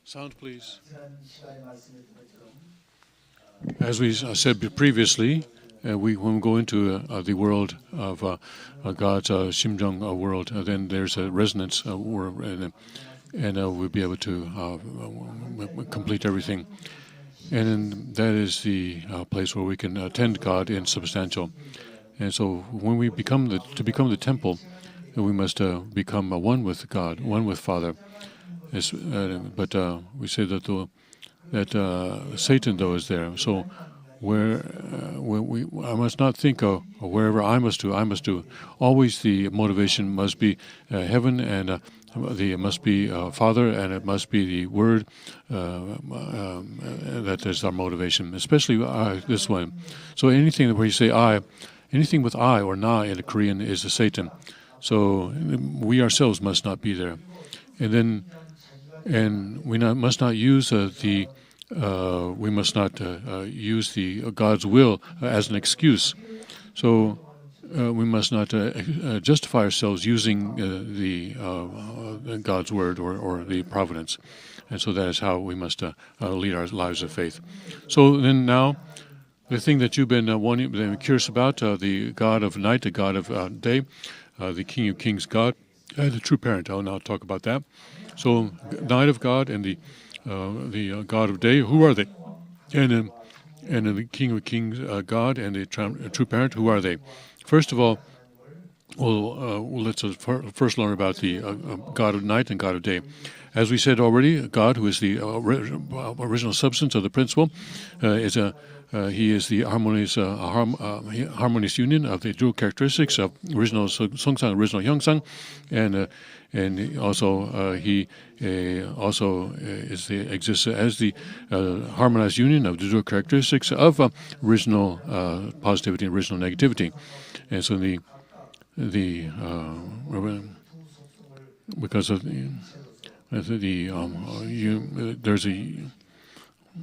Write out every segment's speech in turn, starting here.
Sound, please. As we said previously, when we go into the world of God's Shimjong world, then there's a resonance, and we'll be able to complete everything. And that is the place where we can attend God in substantial. And so when we become the temple, we must become one with God, one with Father. But we say that Satan, though, is there. So I must not think of wherever I must do. Always the motivation must be heaven, and it must be Father, and it must be the Word. That is our motivation, especially this one. So anything where you say I, anything with I or na in Korean is a Satan. So we ourselves must not be there, and we must not use we must not use the God's will as an excuse. So we must not justify ourselves using the God's word or the providence, and so that is how we must lead our lives of faith. So then now, the thing that you've been curious about, the God of night, the God of day, the King of Kings God, the true parent. I'll now talk about that. So, night of God and the God of day, who are they? And the King of Kings God and the true parent, who are they? First of all, let's first learn about the God of night and God of day. As we said already, God, who is the original substance of the principle, he is the harmonious union of the dual characteristics of original Songsang, original Hyeongsang, and also he also exists as the harmonized union of the dual characteristics of original positivity and original negativity. And so because of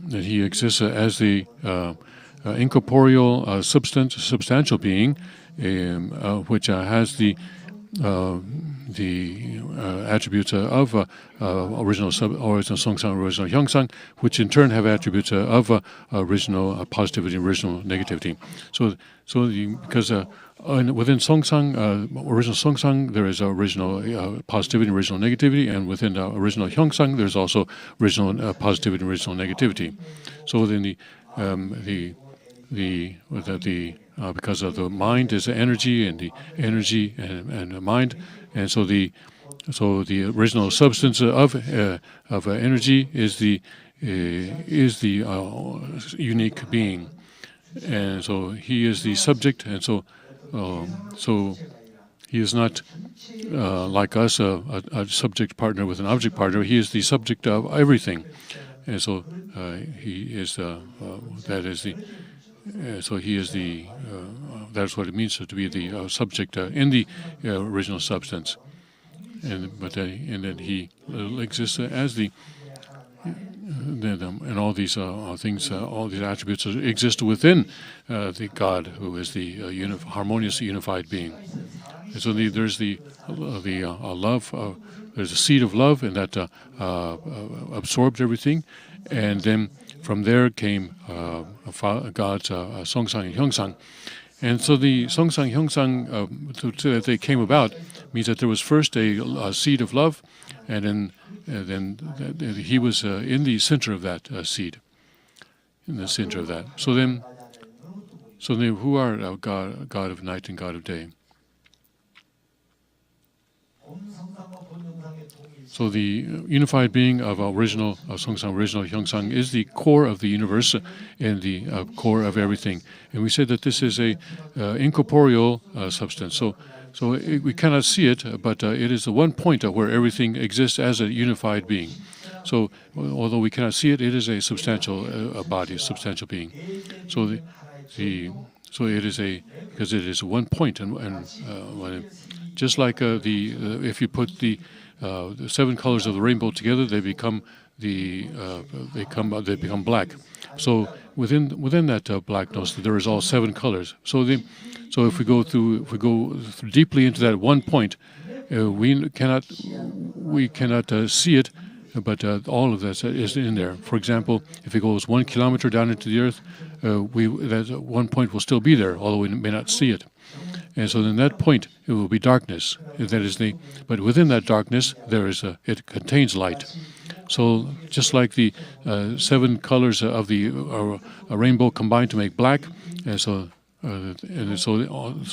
that he exists as the incorporeal substantial being, which has the attributes of original Songsang, original Hyeongsang, which in turn have attributes of original positivity and original negativity. Because within Songsang, original Songsang, there is original positivity and original negativity, and within original Hyeongsang, there's also original positivity and original negativity. So within because of the mind is energy, and the energy and the mind, and so the original substance of energy is the unique being, and so he is the subject, and so he is not like us, a subject partner with an object partner. He is the subject of everything, and so he is that is the. So he is the. That's what it means to be the subject in the original substance, and then he exists as the. And all these things, all these attributes exist within the God, who is the harmonious, unified being. And so there's the love. There's a seed of love, and that absorbed everything, and then from there came God's Songsang and Hyeongsang. And so the Songsang, Hyeongsang, that they came about, means that there was first a seed of love, and then he was in the center of that seed, in the center of that. So then who are God of night and God of day? So the unified being of original Songsang, original Hyeongsang, is the core of the universe and the core of everything. And we said that this is a incorporeal substance. So we cannot see it, but it is the one point where everything exists as a unified being. So although we cannot see it, it is a substantial body, a substantial being. So it is because it is one point, and just like if you put the 7 colors of the rainbow together, they become black. So within that blackness, there is all 7 colors. So if we go deeply into that one point, we cannot we cannot see it, but all of that is in there. For example, if it goes 1 kilometer down into the earth, that one point will still be there, although we may not see it. And so in that point, it will be darkness. But within that darkness, it contains light. So just like the 7 colors of the a rainbow combined to make black, and so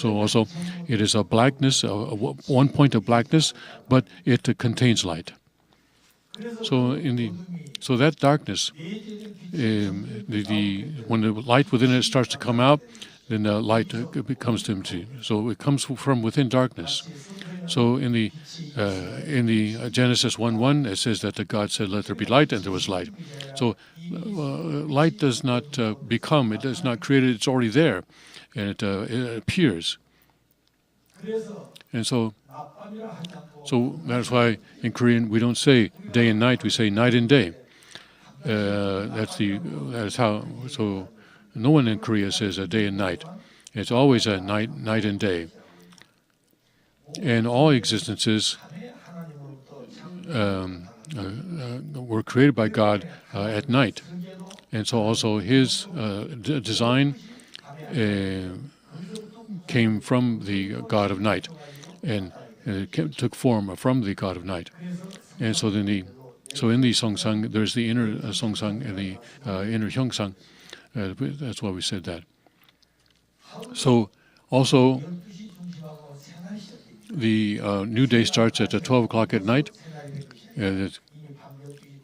also it is a blackness, one point of blackness, but it contains light. So that darkness, when the light within it starts to come out, then the light comes to him too. So it comes from within darkness. So in the Genesis 1:1, it says that God said, "Let there be light," and there was light. So light does not become; it does not create it; it's already there, and it appears. And so that's why in Korean we don't say day and night; we say night and day. That's how. So no one in Korea says a day and night. It's always a night and day. And all existences were created by God at night. And so also His design came from the God of night, and took form from the God of night. And so in the Songsang, there's the inner Songsang and the inner Hyongsang. That's why we said that. So also, the new day starts at 12 o'clock at night. It's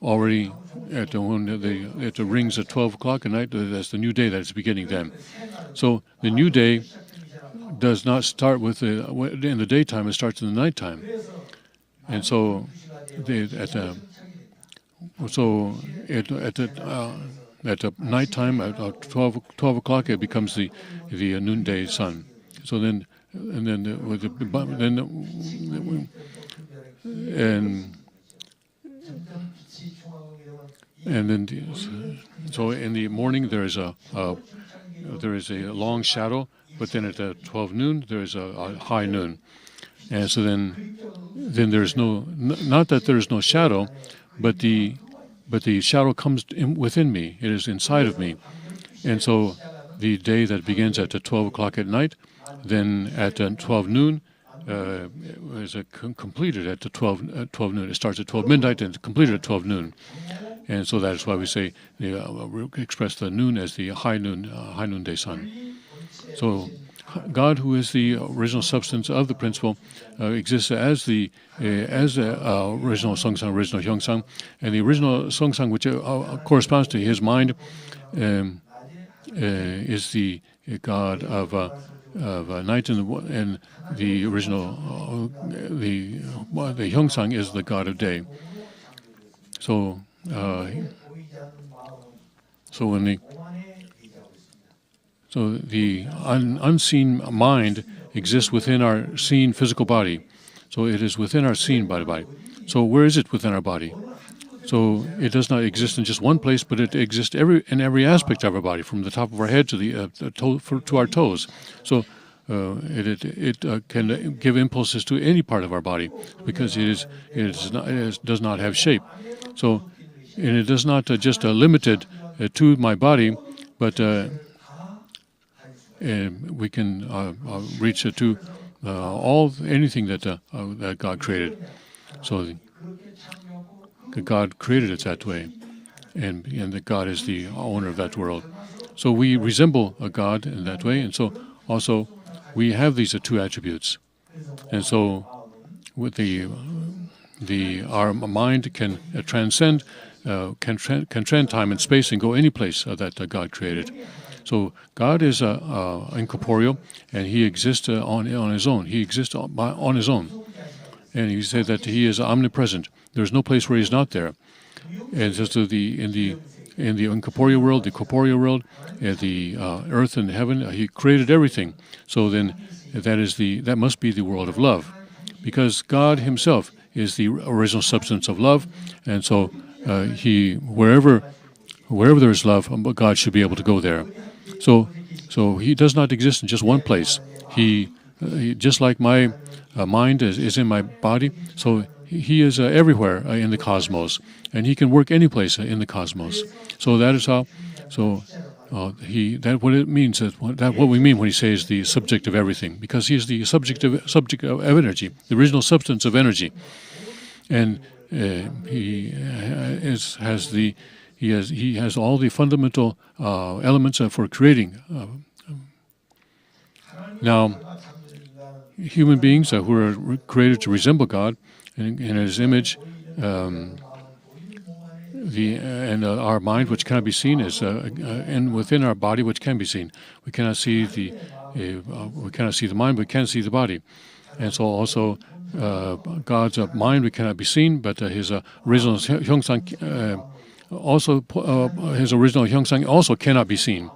already at the rings at 12 o'clock at night. That's the new day that's beginning then. So the new day does not start in the daytime. It starts in the nighttime. And so at the nighttime at 12 o'clock it becomes the noonday sun. So then. So in the morning there is a long shadow, but then at 12 noon there is a high noon, and so then there's not that there is no shadow, but the shadow comes within me. It is inside of me, and so the day that begins at 12 o'clock at night. Then at 12 noon, is completed at 12 noon. It starts at 12 midnight and completed at 12 noon. And so that is why we say express the noon as the high noonday sun. So God, who is the original substance of the principle, exists as the original Songsang, original Hyongsang, and the original Songsang, which corresponds to His mind, is the God of night, and the original the Hyongsang is the God of day. So the unseen mind exists within our seen physical body. So it is within our seen body. So where is it within our body? So it does not exist in just one place, but it exists in every aspect of our body, from the top of our head to to our toes. So it can give impulses to any part of our body, because it does not have shape. So, and it does not just limited to my body, but we can reach to anything that God created. So God created it that way, and that God is the owner of that world. So we resemble a God in that way, and so also we have these two attributes. And so with our mind can transcend time and space and go any place that God created. So God is incorporeal, and He exists on His own. He exists on His own, and He said that He is omnipresent. There's no place where He's not there. And just in the incorporeal world, the corporeal world, the earth and heaven, He created everything. So then that must be the world of love, because God Himself is the original substance of love, and so wherever there is love, God should be able to go there. So He does not exist in just one place. He just like my mind is in my body, so He is everywhere in the cosmos, and He can work any place in the cosmos. So that is how. So that what it means is what we mean when He says the subject of everything, because He is the subject of energy, the original substance of energy, and He has all the fundamental elements for creating. Now, human beings who are created to resemble God in His image, and our mind, which cannot be seen, is and within our body, which can be seen. We cannot see the mind, but we can see the body, and so also God's mind, we cannot be seen, but His original Hyongsang His original Hyongsang also cannot be seen.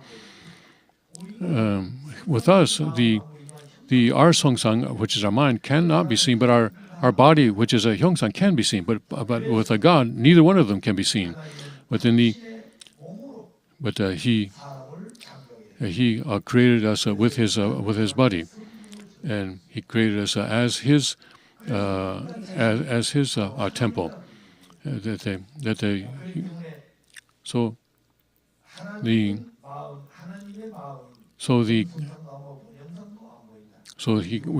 With us, our Songsang, which is our mind, cannot be seen, but our body, which is a Hyongsang, can be seen. But with a God, neither one of them can be seen. But He created us with His body, and He created us as His temple. We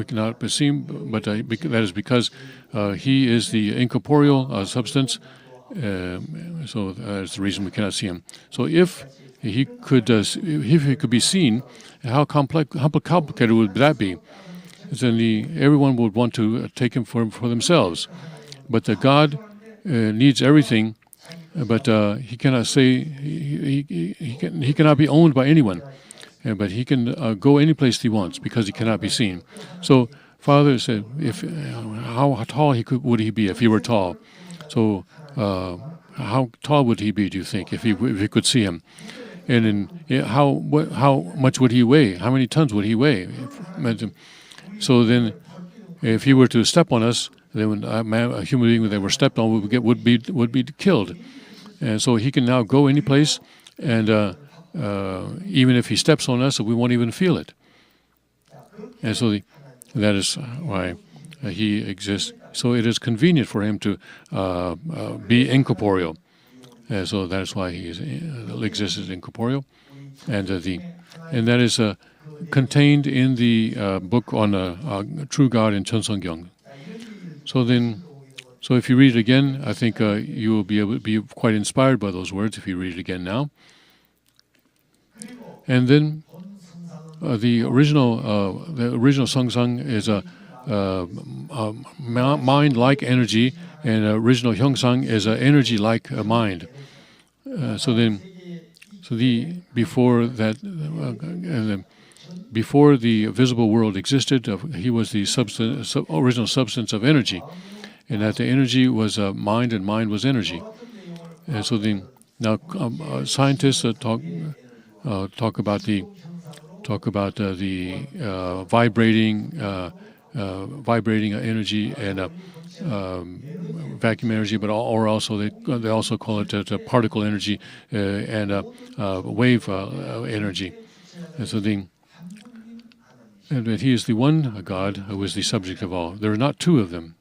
cannot be seen, but that is because He is the incorporeal substance. So that's the reason we cannot see Him. So if He could be seen, how complicated would that be? Then everyone would want to take Him for themselves. But God needs everything, but He cannot say He cannot be owned by anyone. But He can go any place He wants because He cannot be seen. So Father said, how tall would He be if He were tall? So how tall would He be? Do you think if we could see Him? And how much would He weigh? How many tons would He weigh? So then, if He were to step on us, then a human being that were stepped on would be killed. And so He can now go any place, and even if He steps on us, we won't even feel it. And so that is why He exists. So it is convenient for Him to be incorporeal. So that is why He exists as incorporeal, and that is contained in the book on true God in Cheonseonggyeong. So if you read it again, I think you will be able to be quite inspired by those words if you read it again now. And then the original Songsang is a mind-like energy, and original Hyongsang is an energy-like mind. Before the visible world existed, He was the original substance of energy, and that the energy was mind, and mind was energy. And so now scientists talk about the vibrating energy and vacuum energy, but they also call it particle energy and wave energy. And so and He is the one God who is the subject of all. There are not two of them.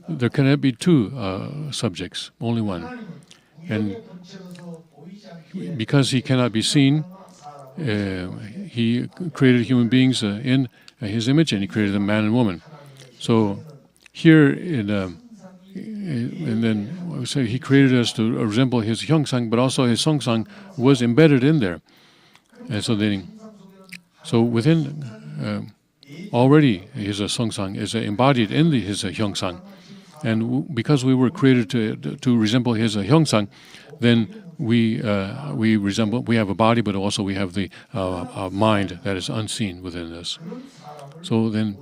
There cannot be two subjects, only one. And because He cannot be seen, He created human beings in His image, and He created them man and woman. So here, and then I say He created us to resemble His Hyongsang, but also His Songsang was embedded in there. And so within already His Songsang is embodied in His Hyongsang, and because we were created to resemble His Hyongsang, then we have a body, but also we have the mind that is unseen within us. So then,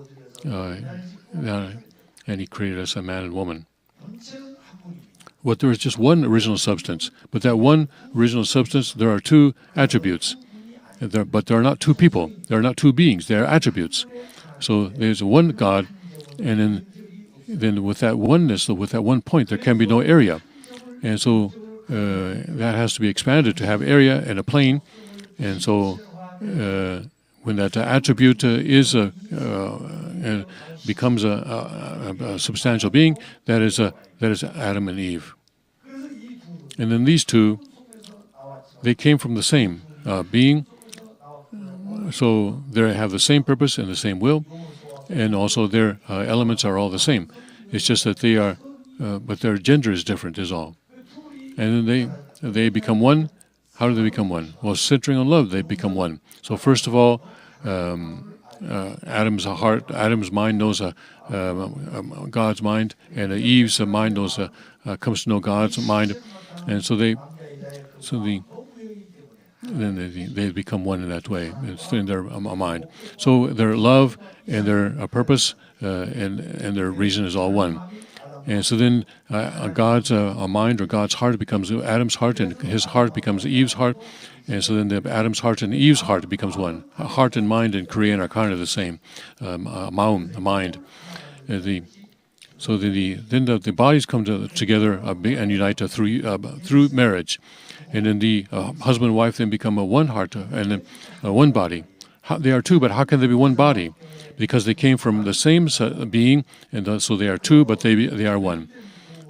and He created us a man and woman. But there is just one original substance. But that one original substance, there are two attributes. But there are not two people. There are not two beings. They are attributes. So there's one God, and then with that oneness, with that one point, there can be no area. And so that has to be expanded to have area and a plane. And so when that attribute is becomes a substantial being. That is Adam and Eve. And then these two, they came from the same being, so they have the same purpose and the same will, and also their elements are all the same. It's just that they are, but their gender is different, is all. And then they become one. How do they become one? Well, centering on love, they become one. So first of all, Adam's mind knows God's mind, and Eve's mind knows comes to know God's mind, and then they become one in that way. It's in their mind. So their love and their purpose and their reason is all one. And so then God's mind or God's heart becomes Adam's heart, and his heart becomes Eve's heart. And so then Adam's heart and Eve's heart becomes one. Heart and mind and Korean are kind of the same. Maum, the mind. Then the bodies come together and unite through marriage. And then the husband and wife then become a one heart and then one body. They are two, but how can they be one body? Because they came from the same being, and so they are two, but they are one.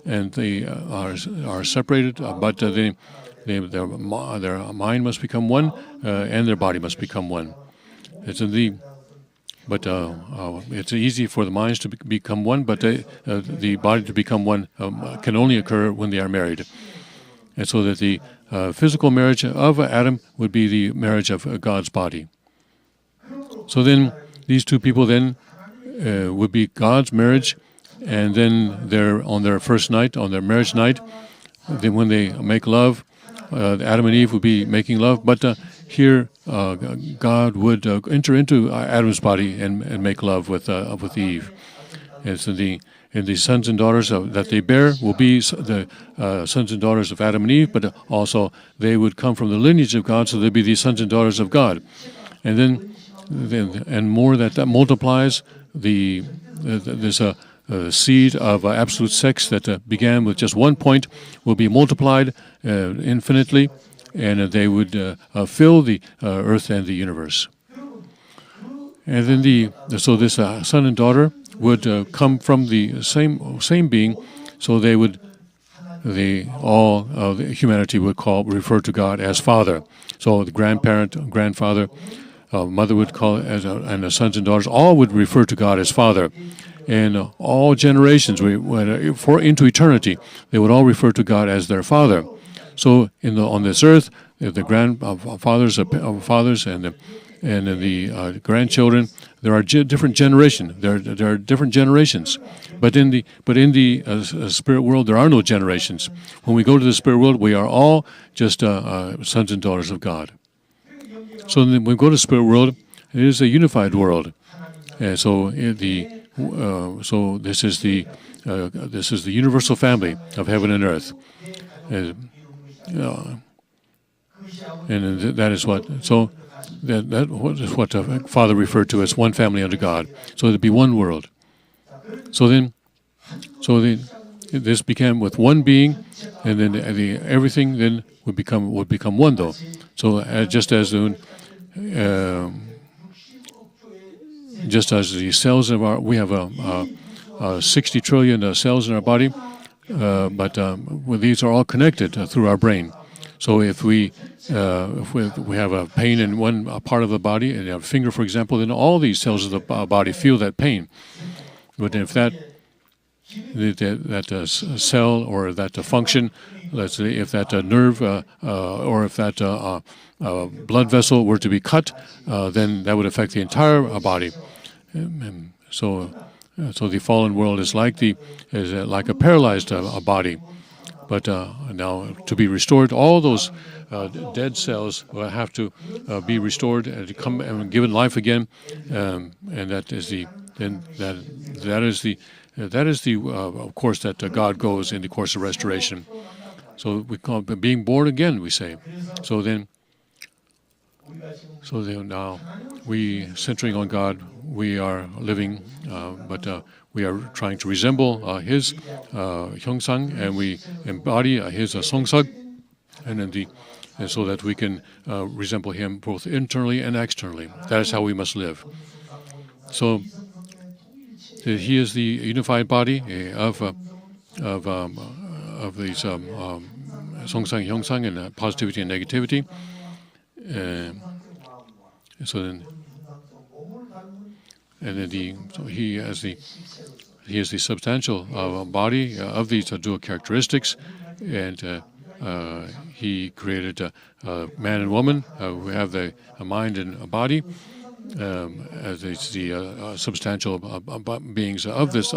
And they are separated, but their mind must become one, and their body must become one. It's easy for the minds to become one, but the body to become one can only occur when they are married. And so that the physical marriage of Adam would be the marriage of God's body. So then these two people then would be God's marriage, and then on their first night, on their marriage night, then when they make love, Adam and Eve would be making love, but here God would enter into Adam's body and make love with Eve. And so the sons and daughters that they bear will be the sons and daughters of Adam and Eve, but also they would come from the lineage of God, so they'd be the sons and daughters of God. And then more that multiplies this seed of absolute sex that began with just one point will be multiplied infinitely, and they would fill the earth and the universe. And then so this son and daughter would come from the same being, so humanity would refer to God as Father. So the grandparent, grandfather, mother would call it and the sons and daughters all would refer to God as Father, and all generations into eternity they would all refer to God as their Father. So on this earth, the grandfathers fathers and the grandchildren, there are different generations. There are different generations, but in the spirit world there are no generations. When we go to the spirit world, we are all just sons and daughters of God. So when we go to the spirit world, it is a unified world. So this is the universal family of heaven and earth. And that is what. So that is what the Father referred to as one family under God. So it'd be one world. So this became with one being, and then everything then would become one though. So just as the cells of we have 60 trillion cells in our body, but these are all connected through our brain. So if we have a pain in one part of the body, and a finger, for example, then all these cells of the body feel that pain. But if that cell or that function, let's say if that nerve or if that blood vessel were to be cut, then that would affect the entire body. So the fallen world is like a paralyzed body. But now, to be restored, all those dead cells will have to be restored and to come and given life again, and that is the of course that God goes in the course of restoration. So we call it being born again, we say. So then now we, centering on God, we are living, but we are trying to resemble His Hyongsang, and we embody His Songsag, and so that we can resemble Him both internally and externally. That is how we must live. So that he is the unified body of these Songsang, Hyongsang, and positivity and negativity. So then, and then so he is the substantial body of these dual characteristics, and he created man and woman who have a mind and a body as the substantial beings of his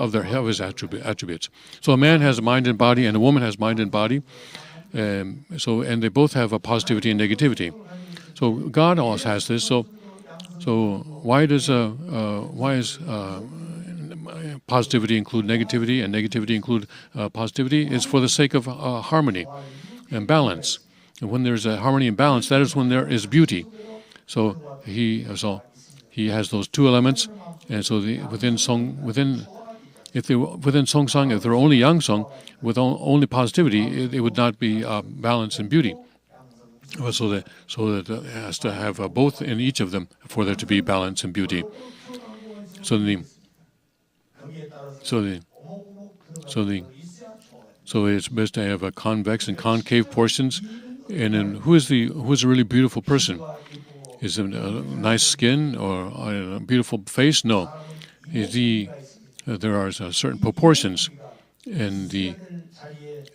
attributes. So a man has a mind and body, and a woman has mind and body. And they both have a positivity and negativity. So God also has this. So why is positivity include negativity and negativity include positivity? It's for the sake of harmony and balance. And when there's a harmony and balance, that is when there is beauty. So he has those two elements, and so within Songsang, if there were only Yangsang with only positivity, it would not be balance and beauty. So that it has to have both in each of them for there to be balance and beauty. So it's best to have a convex and concave portions. And then who is a really beautiful person? Is it a nice skin or a beautiful face? No. There are certain proportions, and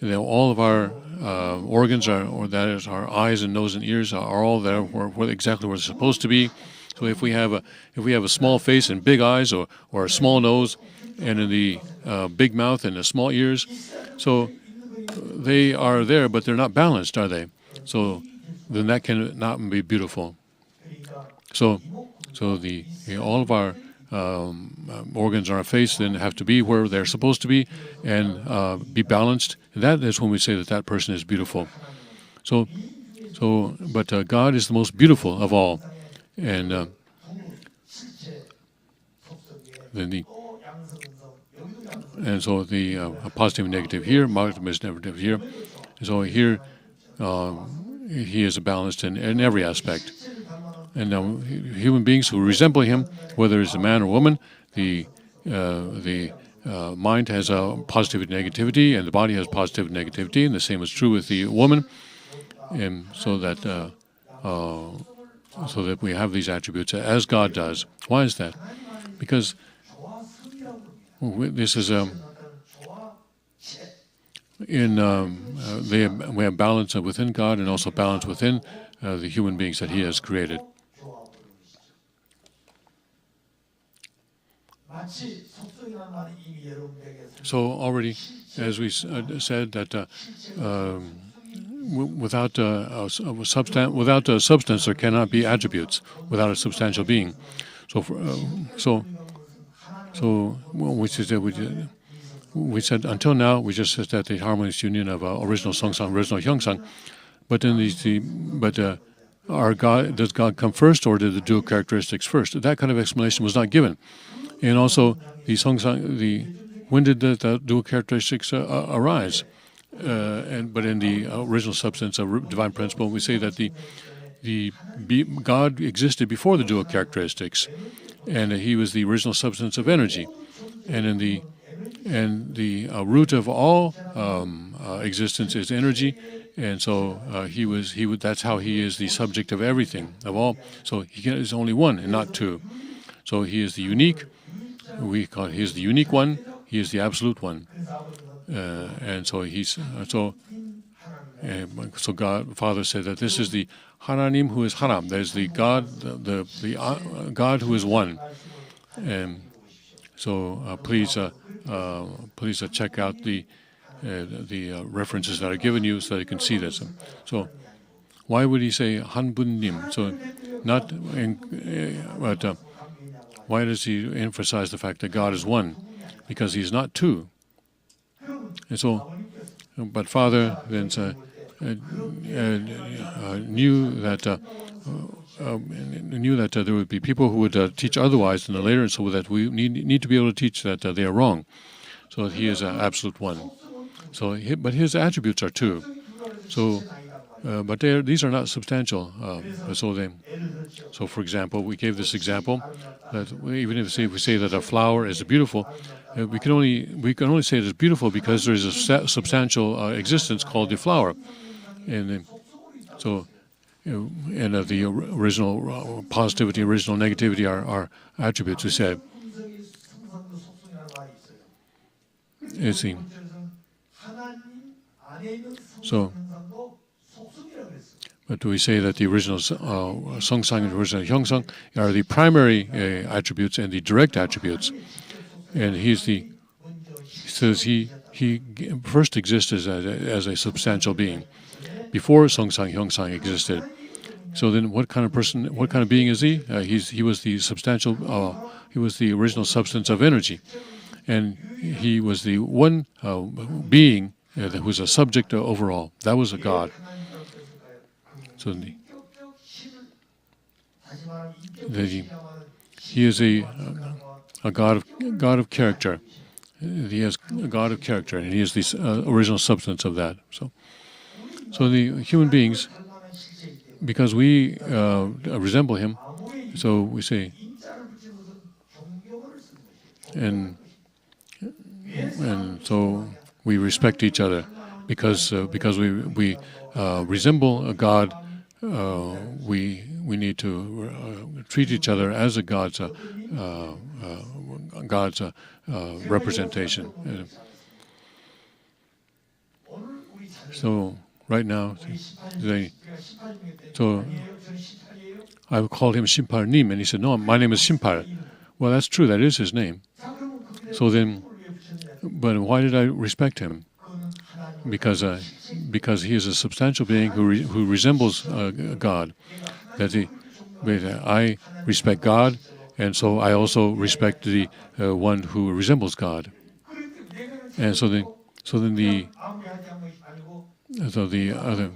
all of our organs that is our eyes and nose and ears are all there exactly where they're supposed to be. So if we have a small face and big eyes, or a small nose and the big mouth and the small ears, so they are there, but they're not balanced, are they? So then that cannot be beautiful. So all of our organs on our face then have to be where they're supposed to be and be balanced. And that is when we say that person is beautiful. But God is the most beautiful of all, and so the positive and negative here, positive and negative here. So here he is balanced in every aspect. And human beings who resemble him, whether it's a man or woman, the mind has a positivity and negativity, and the body has positive and negativity, and the same is true with the woman. And so that we have these attributes as God does. Why is that? Because this is we have balance within God and also balance within the human beings that He has created. So already, as we said, that without a substance, there cannot be attributes. Without a substantial being, we said until now we just said that the harmonious union of original Songsang, original Hyongsang, but then does God come first, or did the dual characteristics first? That kind of explanation was not given. And also, the Songsang, when did the dual characteristics arise? But in the original substance of divine principle, we say that God existed before the dual characteristics, and He was the original substance of energy, and the root of all existence is energy, and so that's how He is the subject of everything, of all. So He is only one and not two. So He is the unique. He is the unique one. He is the absolute one, and so so God, Father said that this is the Hananim who is Hanam. That is the God, the God who is one. And so please check out the references that are given you so that you can see this. So why would He say Hanbunnim? So not, but why does He emphasize the fact that God is one? Because He's not two. And so, but Father then knew that there would be people who would teach otherwise in the later, and so that we need to be able to teach that they are wrong. So He is an absolute one. So, but His attributes are two. So but these are not substantial. So for example, we gave this example that even if we say that a flower is beautiful, we can only say it is beautiful because there is a substantial existence called the flower, and the original positivity, original negativity are attributes. We said. So, but we say that the original Songsang and original Hyongsang are the primary attributes and the direct attributes, and he says he first existed as a substantial being before Songsang Hyongsang existed. So then, what kind of being is he? He was the substantial. He was the original substance of energy, and he was the one being that was a subject overall. That was a God. So he is a God of character. He is a God of character, and he is the original substance of that. So the human beings, because we resemble him, so we say, and so we respect each other because we resemble a God. We need to treat each other as a God's representation. So right now, so I called him Shimpal Nim, and he said, "No, my name is Shimpal." Well, that's true. That is his name. So then, but why did I respect him? Because he is a substantial being who resembles God. I respect God, and so I also respect the one who resembles God. And so the other.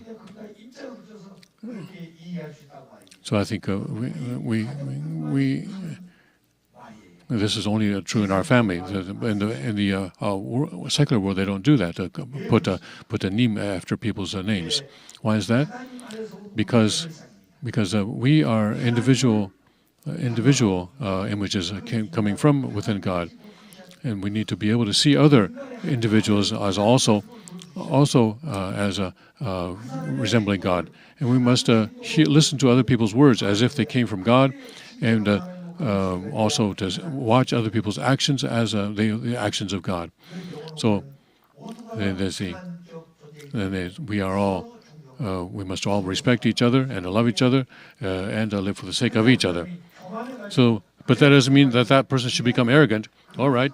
So I think we this is only true in our family. In the secular world, they don't do that. Put a name after people's names. Why is that? Because we are individual images coming from within God, and we need to be able to see other individuals as also as resembling God, and we must listen to other people's words as if they came from God, and also to watch other people's actions as the actions of God. So we are all. We must all respect each other and love each other and live for the sake of each other. So, but that doesn't mean that person should become arrogant. All right,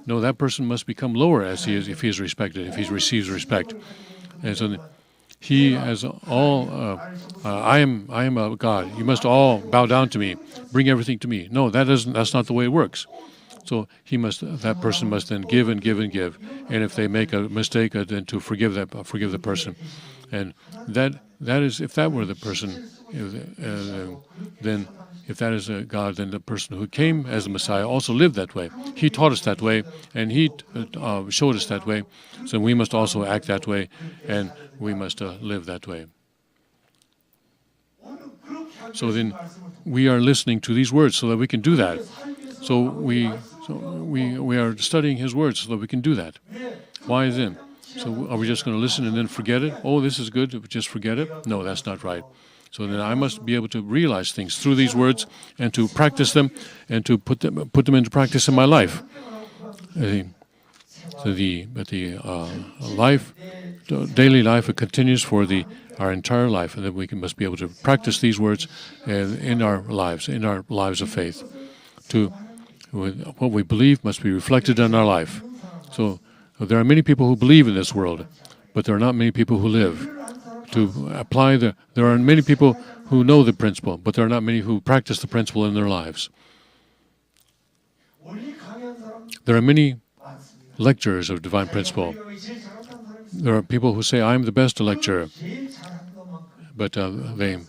no, that person must become lower as he is if he is respected, if he receives respect. And so he has all. I am a God. You must all bow down to me. Bring everything to me. No, that's not the way it works. So that person must then give and give and give. And if they make a mistake, then to forgive the person. And that is, if that were the person, then if that is a God, then the person who came as the Messiah also lived that way. He taught us that way, and he showed us that way. So we must also act that way, and we must live that way. So then we are listening to these words so that we can do that. So we are studying his words so that we can do that. Why then? So are we just going to listen and then forget it? Oh, this is good, just forget it? No, that's not right. So then I must be able to realize things through these words and to practice them and to put them into practice in my life. Daily life, it continues for our entire life, and then we must be able to practice these words in our lives of faith. What we believe must be reflected in our life. So there are many people who believe in this world, but there are not many people who live. There are many people who know the principle, but there are not many who practice the principle in their lives. There are many lecturers of divine principle. There are people who say, "I'm the best lecturer," but when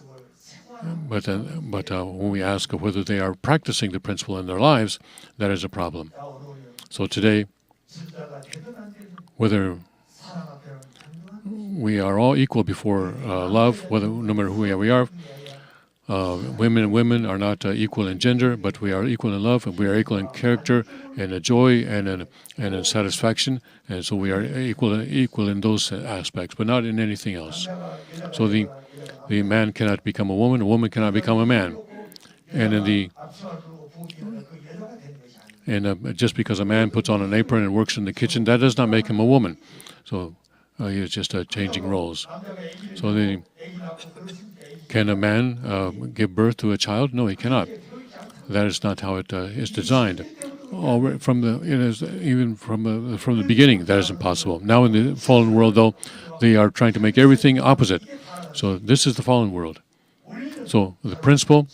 we ask whether they are practicing the principle in their lives, that is a problem. So today, whether we are all equal before love, no matter who we are. Women and women are not equal in gender, but we are equal in love, and we are equal in character, and in joy, and in satisfaction. And so we are equal in those aspects, but not in anything else. So the man cannot become a woman cannot become a man. And just because a man puts on an apron and works in the kitchen, that does not make him a woman. So he is just changing roles. So can a man give birth to a child? No, he cannot. That is not how it is designed. From the beginning, that is impossible. Now in the fallen world, though, they are trying to make everything opposite. So this is the fallen world. So the principle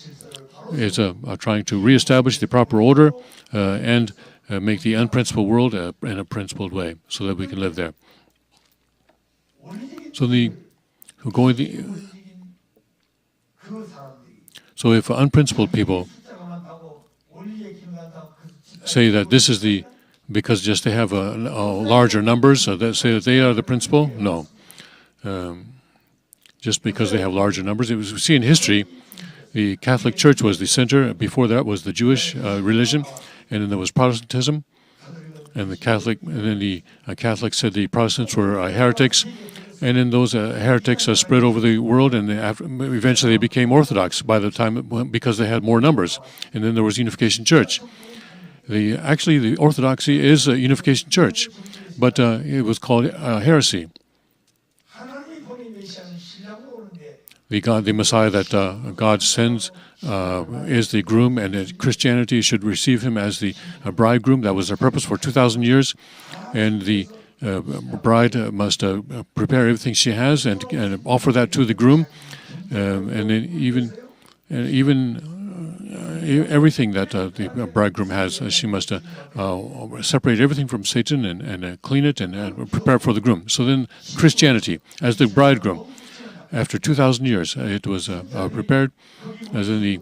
is trying to reestablish the proper order and make the unprincipled world in a principled way, so that we can live there. So if unprincipled people say that this is because just they have larger numbers, that say that they are the principle, no. Just because they have larger numbers. We see in history, the Catholic Church was the center. Before that was the Jewish religion, and then there was Protestantism, and the Catholics said the Protestants were heretics, and then those heretics spread over the world, and eventually they became Orthodox by the time because they had more numbers, and then there was Unification Church. Actually, the Orthodoxy is a Unification Church, but it was called heresy. The Messiah that God sends is the groom, and that Christianity should receive him as the bridegroom. That was their purpose for 2,000 years, and the bride must prepare everything she has and offer that to the groom, and then even everything that the bridegroom has, she must separate everything from Satan and clean it and prepare for the groom. So then Christianity, as the bridegroom, after 2,000 years, it was prepared, as in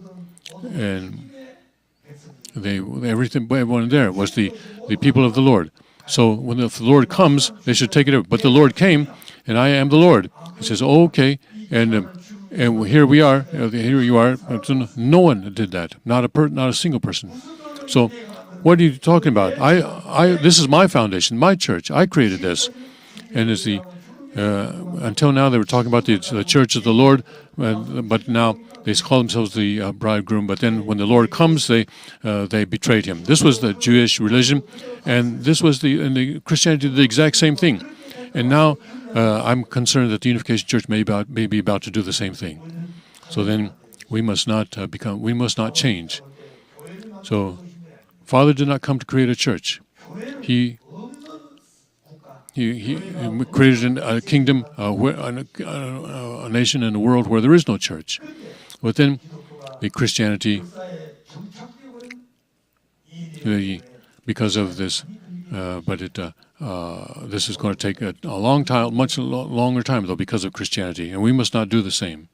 everyone there was the people of the Lord. So when the Lord comes, they should take it over. But the Lord came, and I am the Lord. He says, "Oh, okay," and here we are. Here you are. No one did that. Not a single person. So, what are you talking about? This is my foundation, my church. I created this, and until now they were talking about the church of the Lord, but now they call themselves the bridegroom. But then when the Lord comes, they betrayed him. This was the Jewish religion, and this was the Christianity did the exact same thing. And now I'm concerned that the Unification Church may be about to do the same thing. So then we must not change. So Father did not come to create a church. He created a kingdom, a nation, and a world where there is no church. But then the Christianity, because of this, this is going to take a long time, much longer time, though, because of Christianity, and we must not do the same.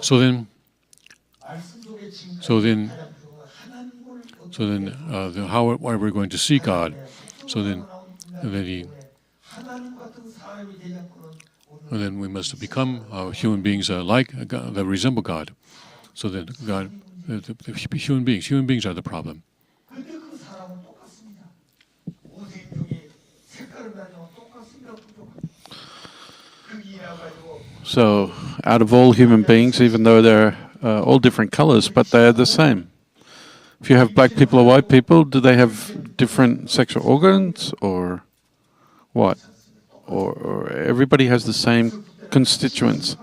So then, how are we going to see God? So then we must become human beings like God, that resemble God. So that human beings are the problem. So, out of all human beings, even though they're all different colors, but they're the same. If you have black people or white people, do they have different sexual organs, or what? Or everybody has the same constituents.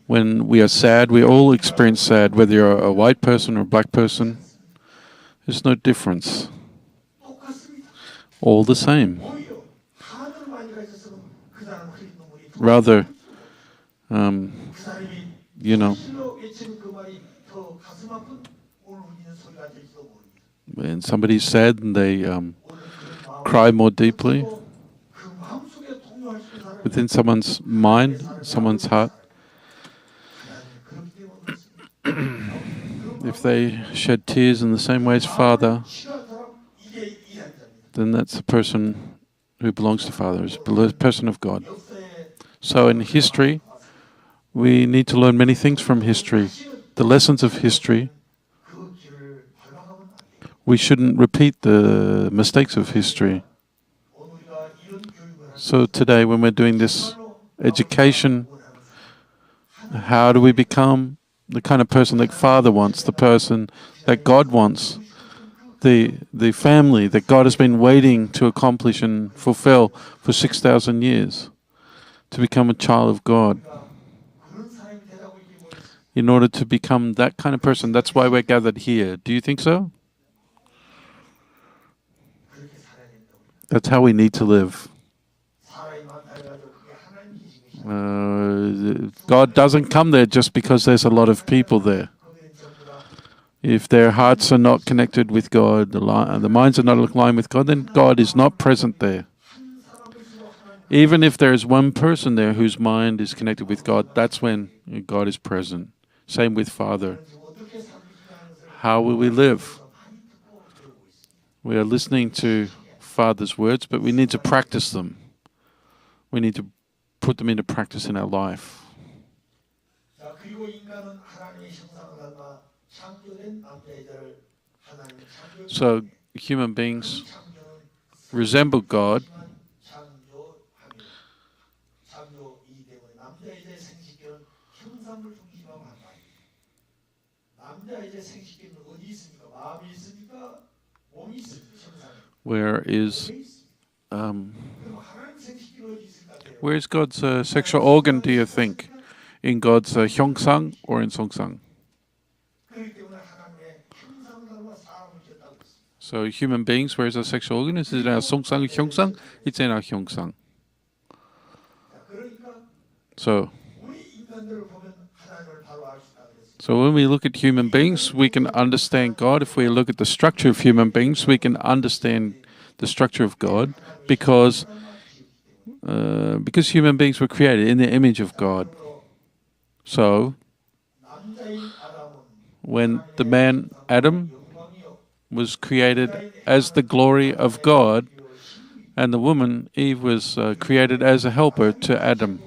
When we are sad, we all experience sad, whether you're a white person or a black person. There's no difference. All the same. Rather, when somebody's sad and they cry more deeply within someone's mind, someone's heart, if they shed tears in the same way as Father, then that's a person who belongs to Father, is a person of God. So in history, we need to learn many things from history. The lessons of history, we shouldn't repeat the mistakes of history. So today, when we're doing this education, how do we become the kind of person that Father wants, the person that God wants, the family that God has been waiting to accomplish and fulfill for 6,000 years, to become a child of God? In order to become that kind of person, that's why we're gathered here. Do you think so? That's how we need to live. God doesn't come there just because there's a lot of people there. If their hearts are not connected with God, the minds are not aligned with God, then God is not present there. Even if there is one person there whose mind is connected with God, that's when God is present. Same with Father. How will we live? We are listening to Father's words, but we need to practice them. We need to put them into practice in our life. So human beings resemble God. Where is God's sexual organ, do you think? In God's Hyongsang or in Songsang? So human beings, where is our sexual organ? Is it in our Songsang or Hyongsang? It's in our Hyongsang. So when we look at human beings, we can understand God. If we look at the structure of human beings, we can understand the structure of God because human beings were created in the image of God. So when the man Adam was created as the glory of God, and the woman Eve was created as a helper to Adam.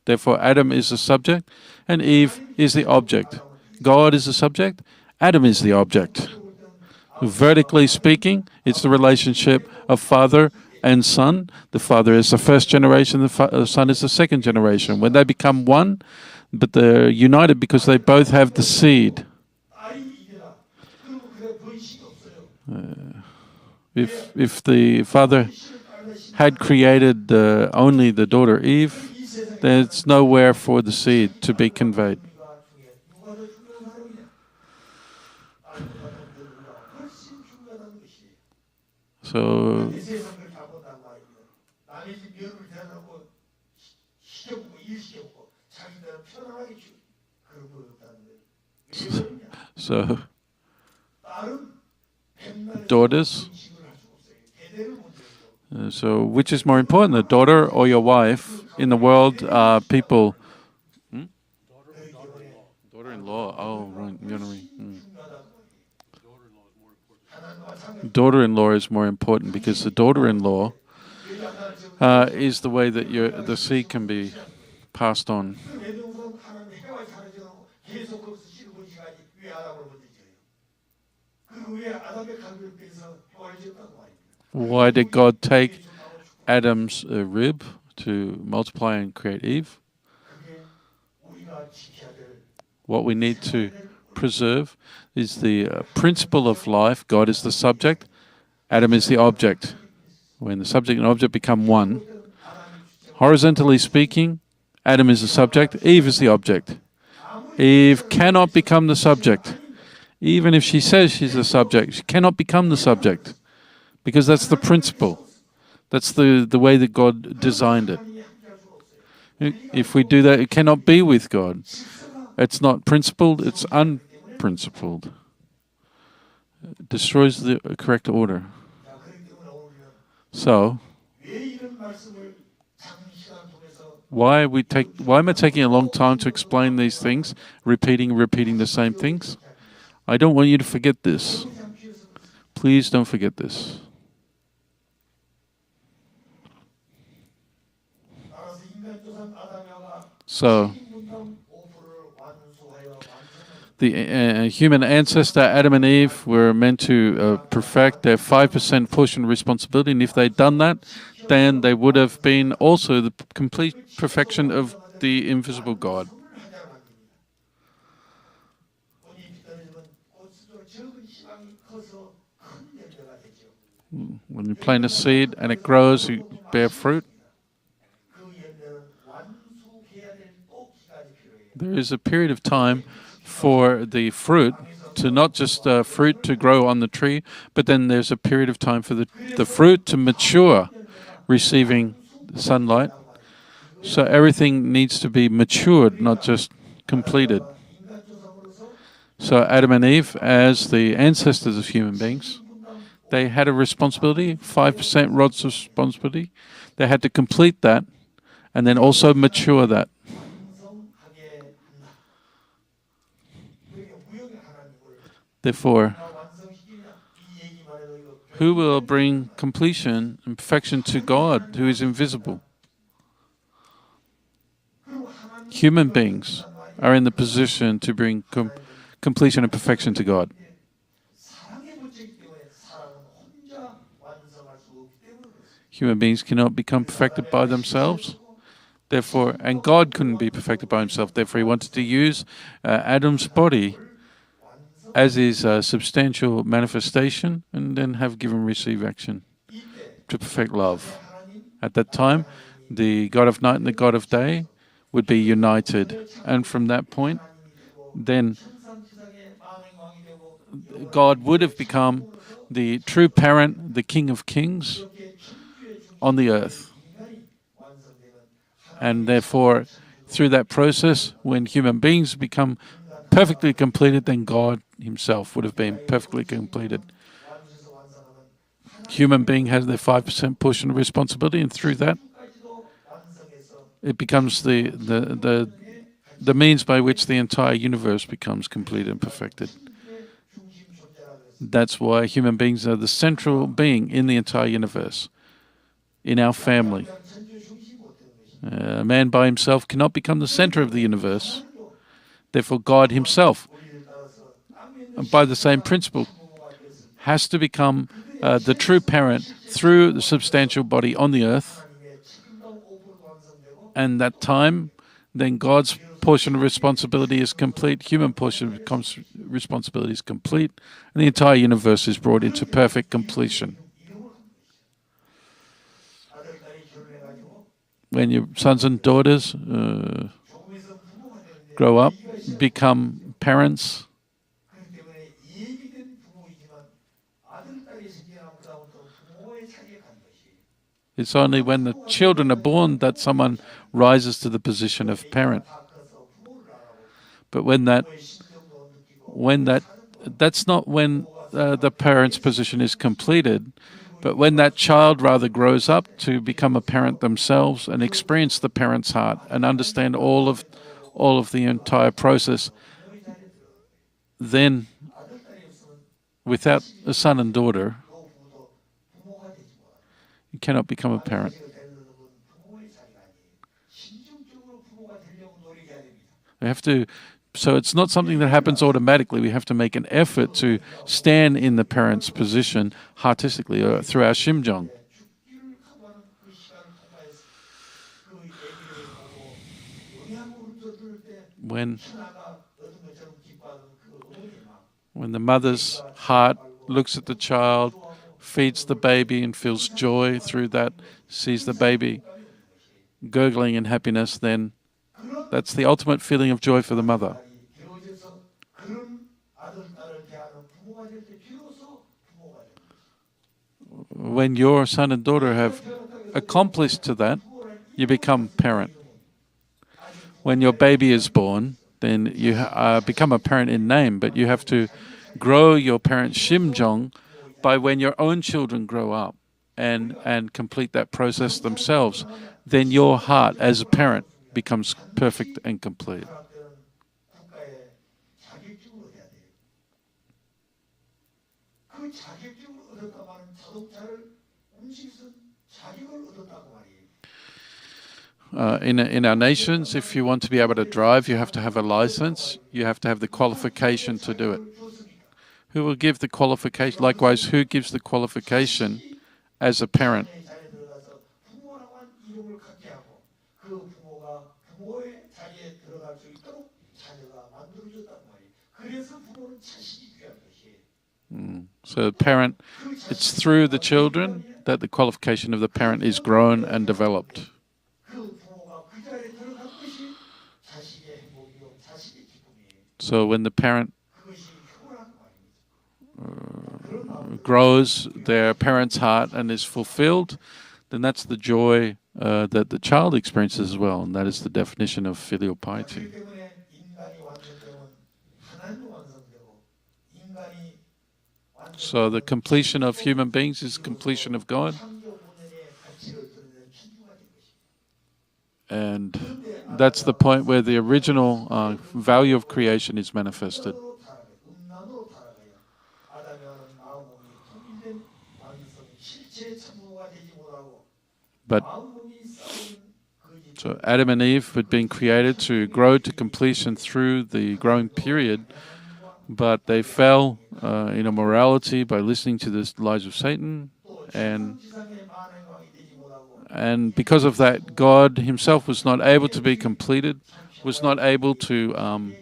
Therefore, Adam is the subject, and Eve is the object. God is the subject, Adam is the object. Vertically speaking, it's the relationship of Father and Son. The Father is the first generation, the Son is the second generation. When they become one, but they're united because they both have the seed. If the Father had created only the daughter Eve, there's nowhere for the seed to be conveyed. So daughters. So which is more important, the daughter or your wife? In the world, people... Daughter-in-law. Oh, right. Daughter-in-law is more important because the daughter-in-law is the way that the seed can be passed on. Why did God take Adam's rib to multiply and create Eve? What we need to preserve is the principle of life. God is the subject, Adam is the object. When the subject and object become one, horizontally speaking, Adam is the subject, Eve is the object. Eve cannot become the subject. Even if she says she's the subject, she cannot become the subject. Because that's the principle. That's the way that God designed it. If we do that, it cannot be with God. It's not principled, it's unprincipled. It destroys the correct order. So, why am I taking a long time to explain these things, repeating the same things? I don't want you to forget this. Please don't forget this. So the human ancestor Adam and Eve were meant to perfect their 5% portion of responsibility, and if they'd done that, then they would have been also the complete perfection of the invisible God. When you plant a seed and it grows, you bear fruit. There is a period of time for the fruit to not just fruit to grow on the tree, but then there's a period of time for the fruit to mature, receiving sunlight. So everything needs to be matured, not just completed. So Adam and Eve, as the ancestors of human beings, they had a responsibility, 5% Rod's responsibility. They had to complete that and then also mature that. Therefore, who will bring completion and perfection to God, who is invisible? Human beings are in the position to bring completion and perfection to God. Human beings cannot become perfected by themselves. Therefore, and God couldn't be perfected by himself. Therefore, he wanted to use Adam's body as his substantial manifestation, and then have give and receive action to perfect love. At that time, the God of night and the God of day would be united. And from that point, then God would have become the true parent, the King of Kings on the earth. And therefore, through that process, when human beings become perfectly completed, then God himself would have been perfectly completed. Human being has their 5% portion of responsibility, and through that, it becomes the means by which the entire universe becomes complete and perfected. That's why human beings are the central being in the entire universe, in our family. A man by himself cannot become the center of the universe. Therefore, God himself, by the same principle, has to become the true parent through the substantial body on the earth. And that time, then God's portion of responsibility is complete, human portion of responsibility is complete, and the entire universe is brought into perfect completion. When your sons and daughters grow up, become parents, it's only when the children are born that someone rises to the position of parent. But that's not when the parent's position is completed, but when that child rather grows up to become a parent themselves and experience the parent's heart and understand all of the entire process, then without a son and daughter, you cannot become a parent. We have to, so it's not something that happens automatically. We have to make an effort to stand in the parent's position artistically or through our Shimjong. When the mother's heart looks at the child, feeds the baby and feels joy through that, sees the baby gurgling in happiness, then that's the ultimate feeling of joy for the mother. When your son and daughter have accomplished to that, you become parent. When your baby is born, then you become a parent in name, but you have to grow your parent's Shimjong by when your own children grow up and complete that process themselves. Then your heart as a parent becomes perfect and complete. in our nations, if you want to be able to drive, you have to have a license. You have to have the qualification to do it. Who will give the qualification? Likewise, who gives the qualification as a parent? So the parent, it's through the children that the qualification of the parent is grown and developed. So when the parent grows their parent's heart and is fulfilled, then that's the joy that the child experiences as well, and that is the definition of filial piety. So the completion of human beings is completion of God. And that's the point where the original value of creation is manifested. But so Adam and Eve had been created to grow to completion through the growing period, but they fell in immorality by listening to the lies of Satan, and because of that, God himself was not able to be completed, was not able to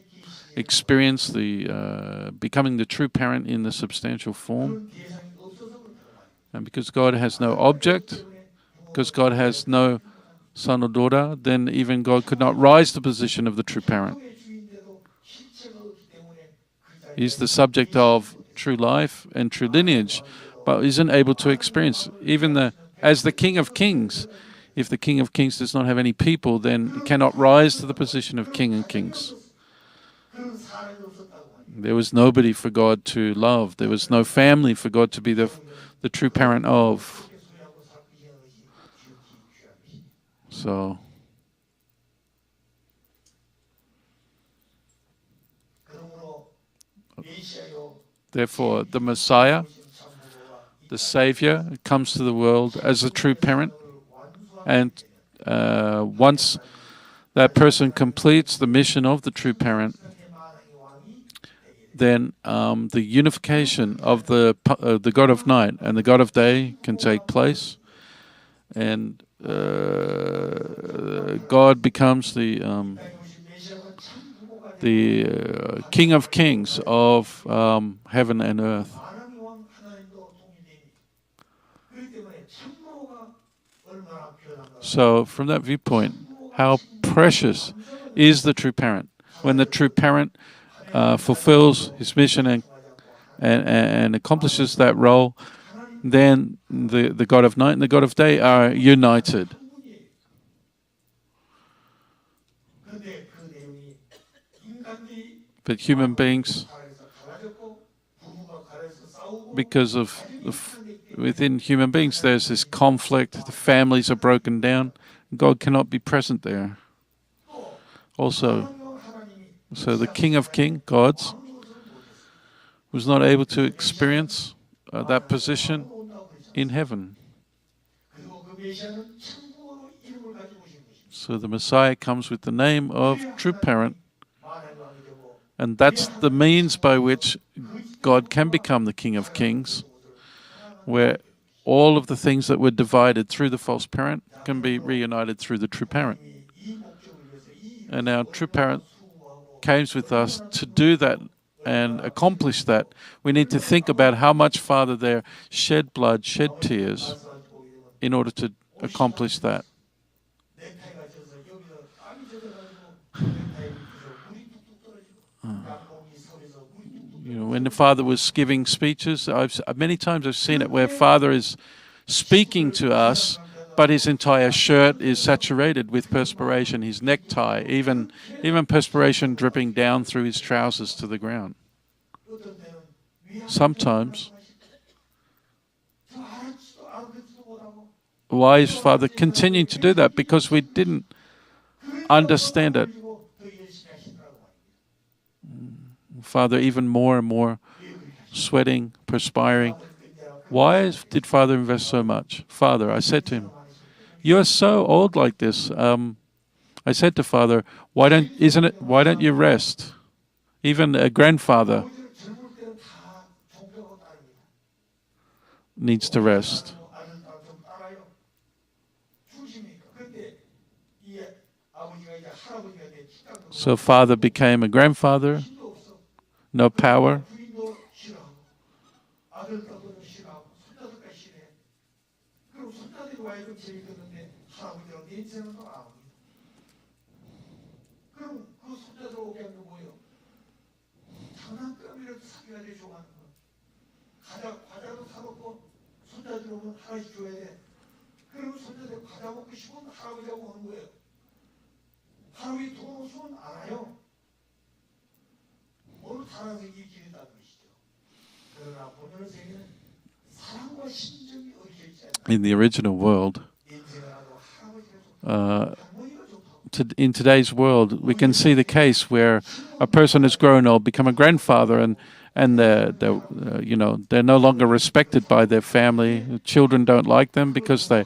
experience the becoming the true parent in the substantial form. And because God has no object, because God has no son or daughter, then even God could not rise to the position of the true parent. He's the subject of true life and true lineage, but isn't able to experience even as the King of Kings. If the King of Kings does not have any people, then he cannot rise to the position of King of Kings. There was nobody for God to love. There was no family for God to be the true parent of. So therefore, the Messiah, the Savior, comes to the world as a true parent. And once that person completes the mission of the true parent, then the unification of the God of night and the God of day can take place, and God becomes the King of Kings of heaven and earth. So from that viewpoint, how precious is the true parent? When the true parent fulfills his mission and accomplishes that role, then the God of night and the God of day are united. But human beings, because of within human beings, there's this conflict, the families are broken down, God cannot be present there. Also, so the King of Kings, God's, was not able to experience that position in heaven. So the Messiah comes with the name of true parent, and that's the means by which God can become the King of Kings, where all of the things that were divided through the false parent can be reunited through the true parent. And our true parent came with us to do that and accomplish that. We need to think about how much Father there shed blood, shed tears in order to accomplish that. When the Father was giving speeches, many times I've seen it where Father is speaking to us, but his entire shirt is saturated with perspiration, his necktie, even perspiration dripping down through his trousers to the ground. Sometimes. Why is Father continuing to do that? Because we didn't understand it. Father even more and more sweating, perspiring. Why did Father invest so much? Father, I said to him, You are so old like this. I said to Father, why don't you rest? Even a grandfather needs to rest. So Father became a grandfather, no power. In the original world, in today's world, we can see the case where a person has grown old, become a grandfather, and they're no longer respected by their family. The children don't like them because they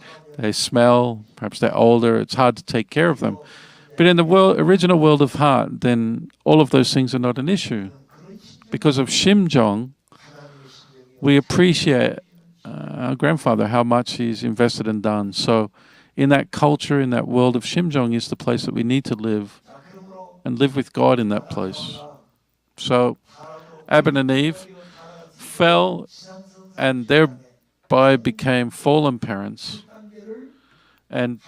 smell. Perhaps they're older. It's hard to take care of them. But in the original world of heart, then all of those things are not an issue. Because of Shimjong, we appreciate our grandfather, how much he's invested and done. So in that culture, in that world of Shimjong is the place that we need to live and live with God in that place. So Adam and Eve fell and thereby became fallen parents and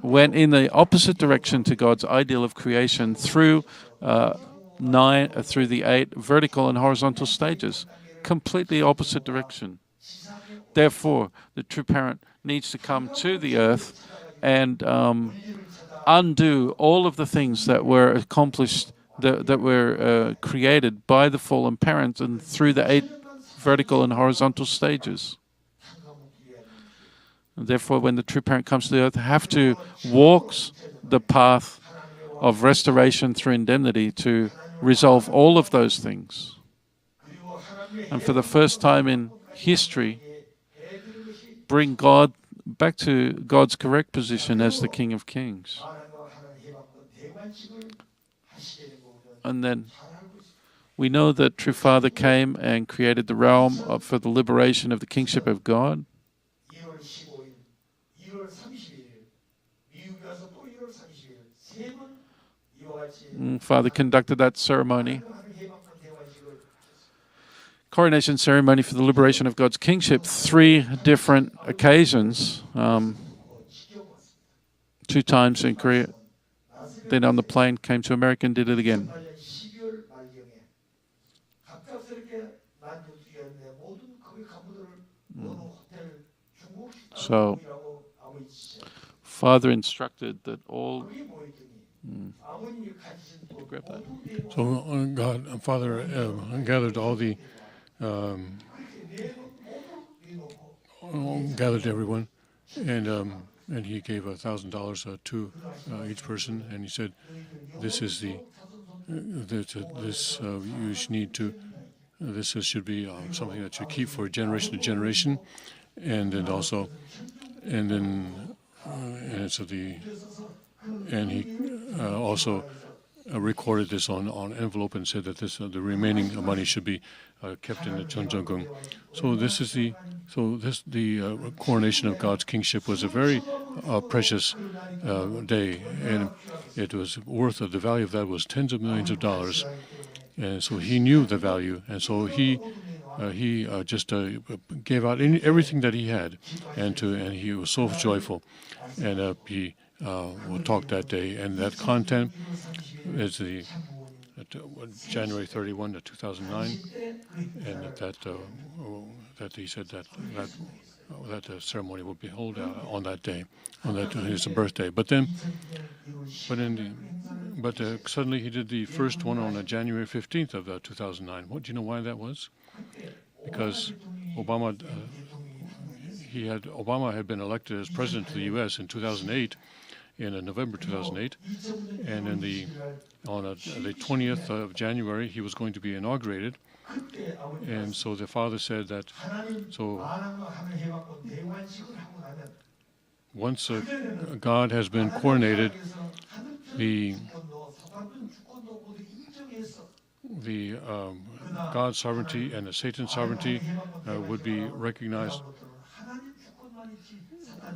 went in the opposite direction to God's ideal of creation through the 8 vertical and horizontal stages. Completely opposite direction. Therefore, the true parent needs to come to the earth and undo all of the things that were accomplished, that were created by the fallen parent and through the 8 vertical and horizontal stages. And therefore, when the true parent comes to the earth, have to walk the path of restoration through indemnity to resolve all of those things. And for the first time in history, bring God back to God's correct position as the King of Kings. And then we know that True Father came and created the realm for the liberation of the kingship of God. Father conducted that ceremony. Coronation ceremony for the liberation of God's kingship, 3 different occasions, 2 times in Korea. Then on the plane, came to America and did it again. So, Father instructed that all... Grab that. So God, Father, gathered all the... gathered everyone, and he gave $1,000 to each person, and he said, "This is you need to. This should be something that you keep for generation to generation, and then also, and then, and he also." Recorded this on envelope and said that the remaining money should be kept in the Cheonjeonggung. So the coronation of God's kingship was a very precious day, and it was worth the value of that was tens of millions of dollars, and so he knew the value, and so he just gave out everything that he had, and he was so joyful, and he will talk that day, and that content is January 31 to 2009, and that he said that the ceremony will be held on that day, on his birthday. But suddenly he did the first one on January 15th of 2009. Do you know why that was? Because Obama had been elected as president of the U.S. in 2008. In November 2008, and on the 20th of January, he was going to be inaugurated, and so the Father said that. So once God has been coronated, the God's sovereignty and the Satan's sovereignty would be recognized.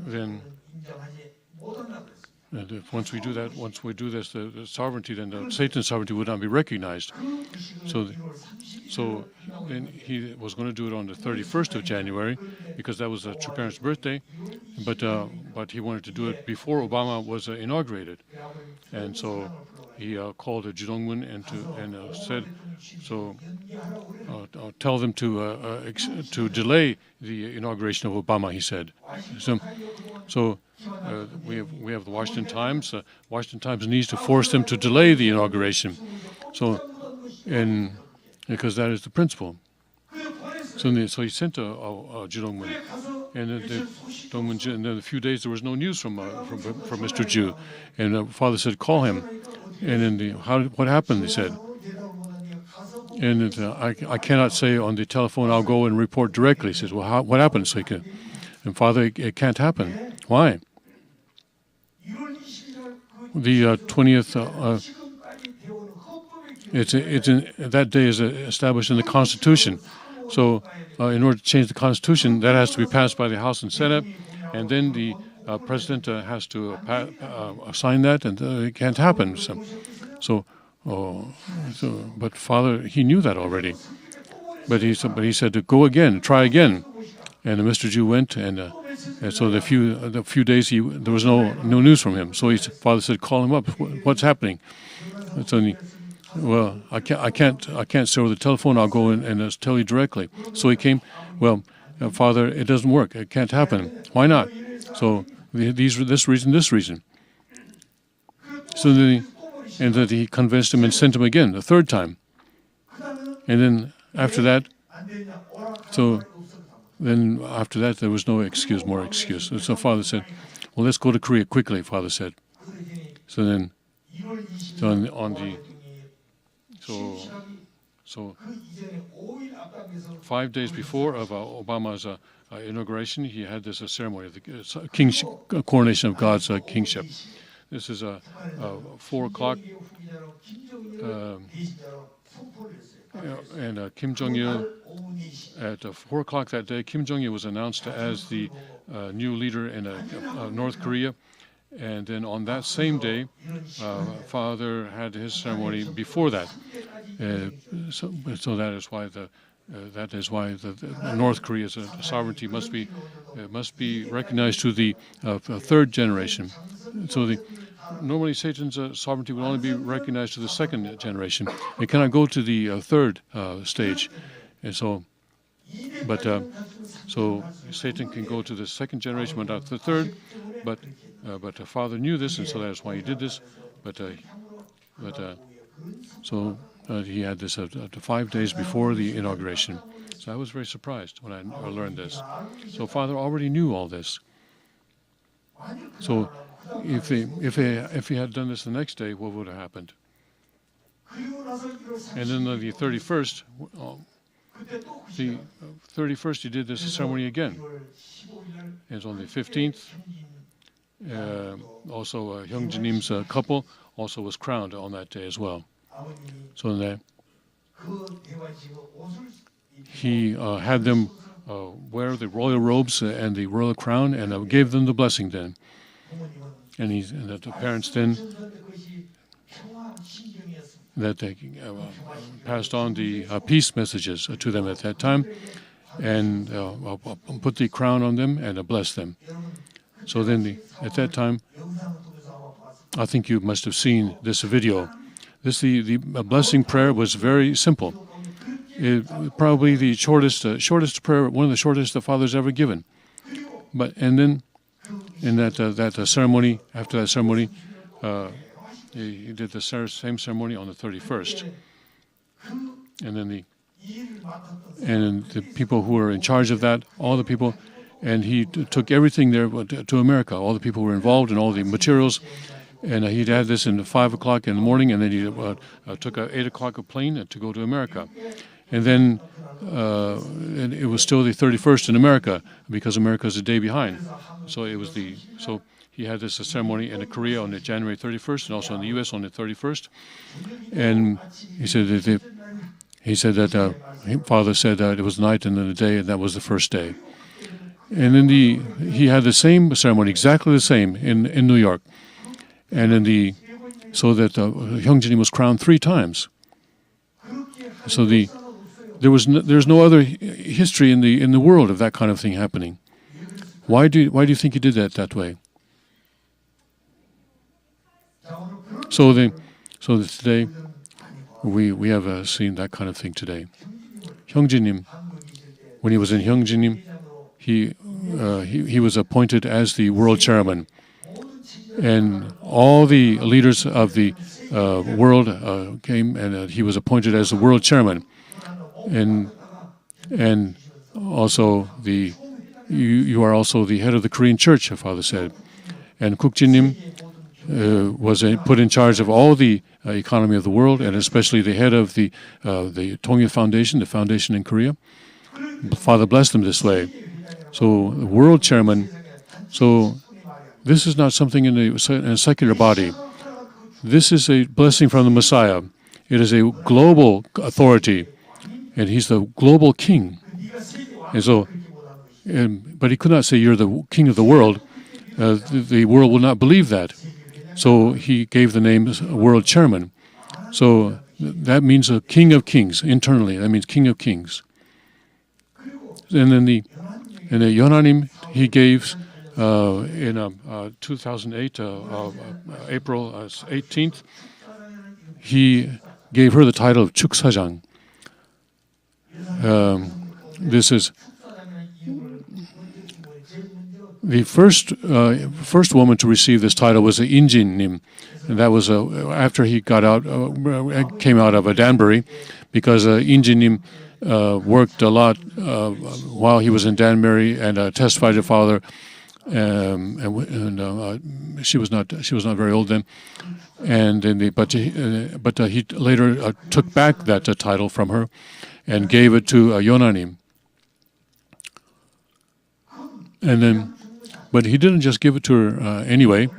Then, once we do this, the sovereignty, then the Satan's sovereignty would not be recognized. So then he was going to do it on the 31st of January because that was True Parent's birthday, but he wanted to do it before Obama was inaugurated, and so he called Myung Moon and said, "So tell them to delay the inauguration of Obama." He said. So we have the Washington Times. Washington Times needs to force them to delay the inauguration. So because that is the principle. So he sent Jidong Moon, and then a few days there was no news from Mr. Ju, and Father said, "Call him." And then what happened? He said, and I cannot say on the telephone. I'll go and report directly. He says, "Well, what happened?" So and Father, it can't happen. Why? The 20th. That day is established in the Constitution. So, in order to change the Constitution, that has to be passed by the House and Senate, and then the President has to sign that, and it can't happen. But Father, he knew that already. But he said to go again, try again, and Mr. Ju went, and so the few days there was no news from him. So Father said, "Call him up. What's happening?" And so well, I can't say over the telephone. I'll go and tell you directly. So he came. Well, Father, it doesn't work. It can't happen. Why not? So this reason. So then he convinced him and sent him again the third time. And then after that, there was no more excuse. And so Father said, "Well, let's go to Korea quickly." Father said. So then, So 5 days before of Obama's inauguration, he had this ceremony of the kingship, Coronation of God's kingship. This is 4 o'clock, and Kim Jong-il, at 4 o'clock that day, Kim Jong-il was announced as the new leader in North Korea. And then on that same day, Father had his ceremony before that. So that is why the North Korea's sovereignty must be recognized to the third generation. So normally Satan's sovereignty would only be recognized to the second generation. It cannot go to the third stage. And so Satan can go to the second generation, but not the third. But Father knew this, and so that's why he did this. So he had this 5 days before the inauguration. So I was very surprised when I learned this. So Father already knew all this. So if he had done this the next day, what would have happened? And then the 31st, he did this ceremony again. And on the 15th, also Hyungjinim's couple also was crowned on that day as well. So then he had them wear the royal robes and the royal crown, and gave them the blessing then. And that the parents then that they passed on the peace messages to them at that time, and put the crown on them and blessed them. So then at that time, I think you must have seen this video. The blessing prayer was very simple. Probably the shortest prayer, one of the shortest the Father's ever given. And then in that ceremony, after that ceremony, he did the same ceremony on the 31st. And then the people who were in charge of that, all the people, and he took everything there to America. All the people who were involved and all the materials. And he'd had this in 5 o'clock in the morning, and then he took a 8 o'clock plane to go to America. and then and it was still the 31st in America because America is a day behind. So it was so he had this ceremony in Korea on the January 31st and also in the U.S. on the 31st. And he said that Father said that it was night and then the day, and that was the first day. And then he had the same ceremony, exactly the same, in New York. And then so that Hyungjinim was crowned 3 times. So there's no other history in the world of that kind of thing happening. Why do you think he did that way? So today we have seen that kind of thing today. Hyungjinim, when he was in Hyungjinim, he was appointed as the world chairman, and all the leaders of the world came, and he was appointed as the world chairman, and also you are also the head of the Korean Church, Father said, and Kukjinim was put in charge of all the economy of the world, and especially the head of the Tongil Foundation, the foundation in Korea. Father blessed him this way. So the world chairman. So this is not something in a secular body. This is a blessing from the Messiah. It is a global authority, and he's the global king. And so, but he could not say you're the king of the world. The world will not believe that. So he gave the name world chairman. So that means a king of kings internally. That means king of kings. And then the Yonanim he gave in 2008, April 18th, he gave her the title of Chuksajang. This is the first woman to receive this title was Injin-nim, and that was after he came out of Danbury, because Injin-nim worked a lot while he was in Danbury and testified to Father, and she was not very old then, and then but he later took back that title from her and gave it to Yonanim, and then. But he didn't just give it to her anyway.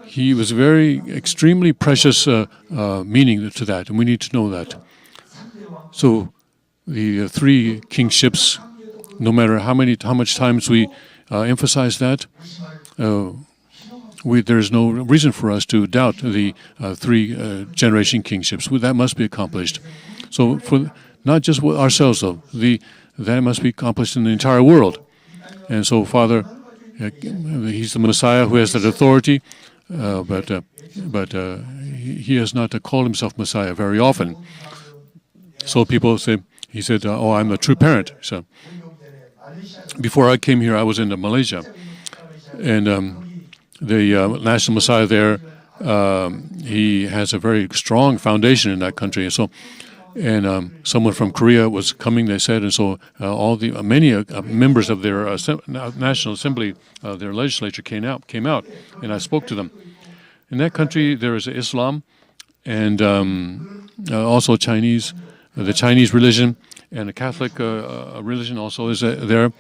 He was extremely precious meaning to that, and we need to know that. So the 3 kingships, no matter how much times we emphasize that, there's no reason for us to doubt the 3 generation kingships. That must be accomplished. So for not just ourselves, though, that must be accomplished in the entire world. And so, Father, he's the Messiah who has that authority, but he has not called himself Messiah very often. So people say, he said, "Oh, I'm a true parent." So before I came here, I was in Malaysia, and the national Messiah there, he has a very strong foundation in that country. So. And someone from Korea was coming, they said, and so many members of their National Assembly, their legislature came out, and I spoke to them. In that country, there is Islam, and also Chinese, the Chinese religion, and the Catholic religion also is there.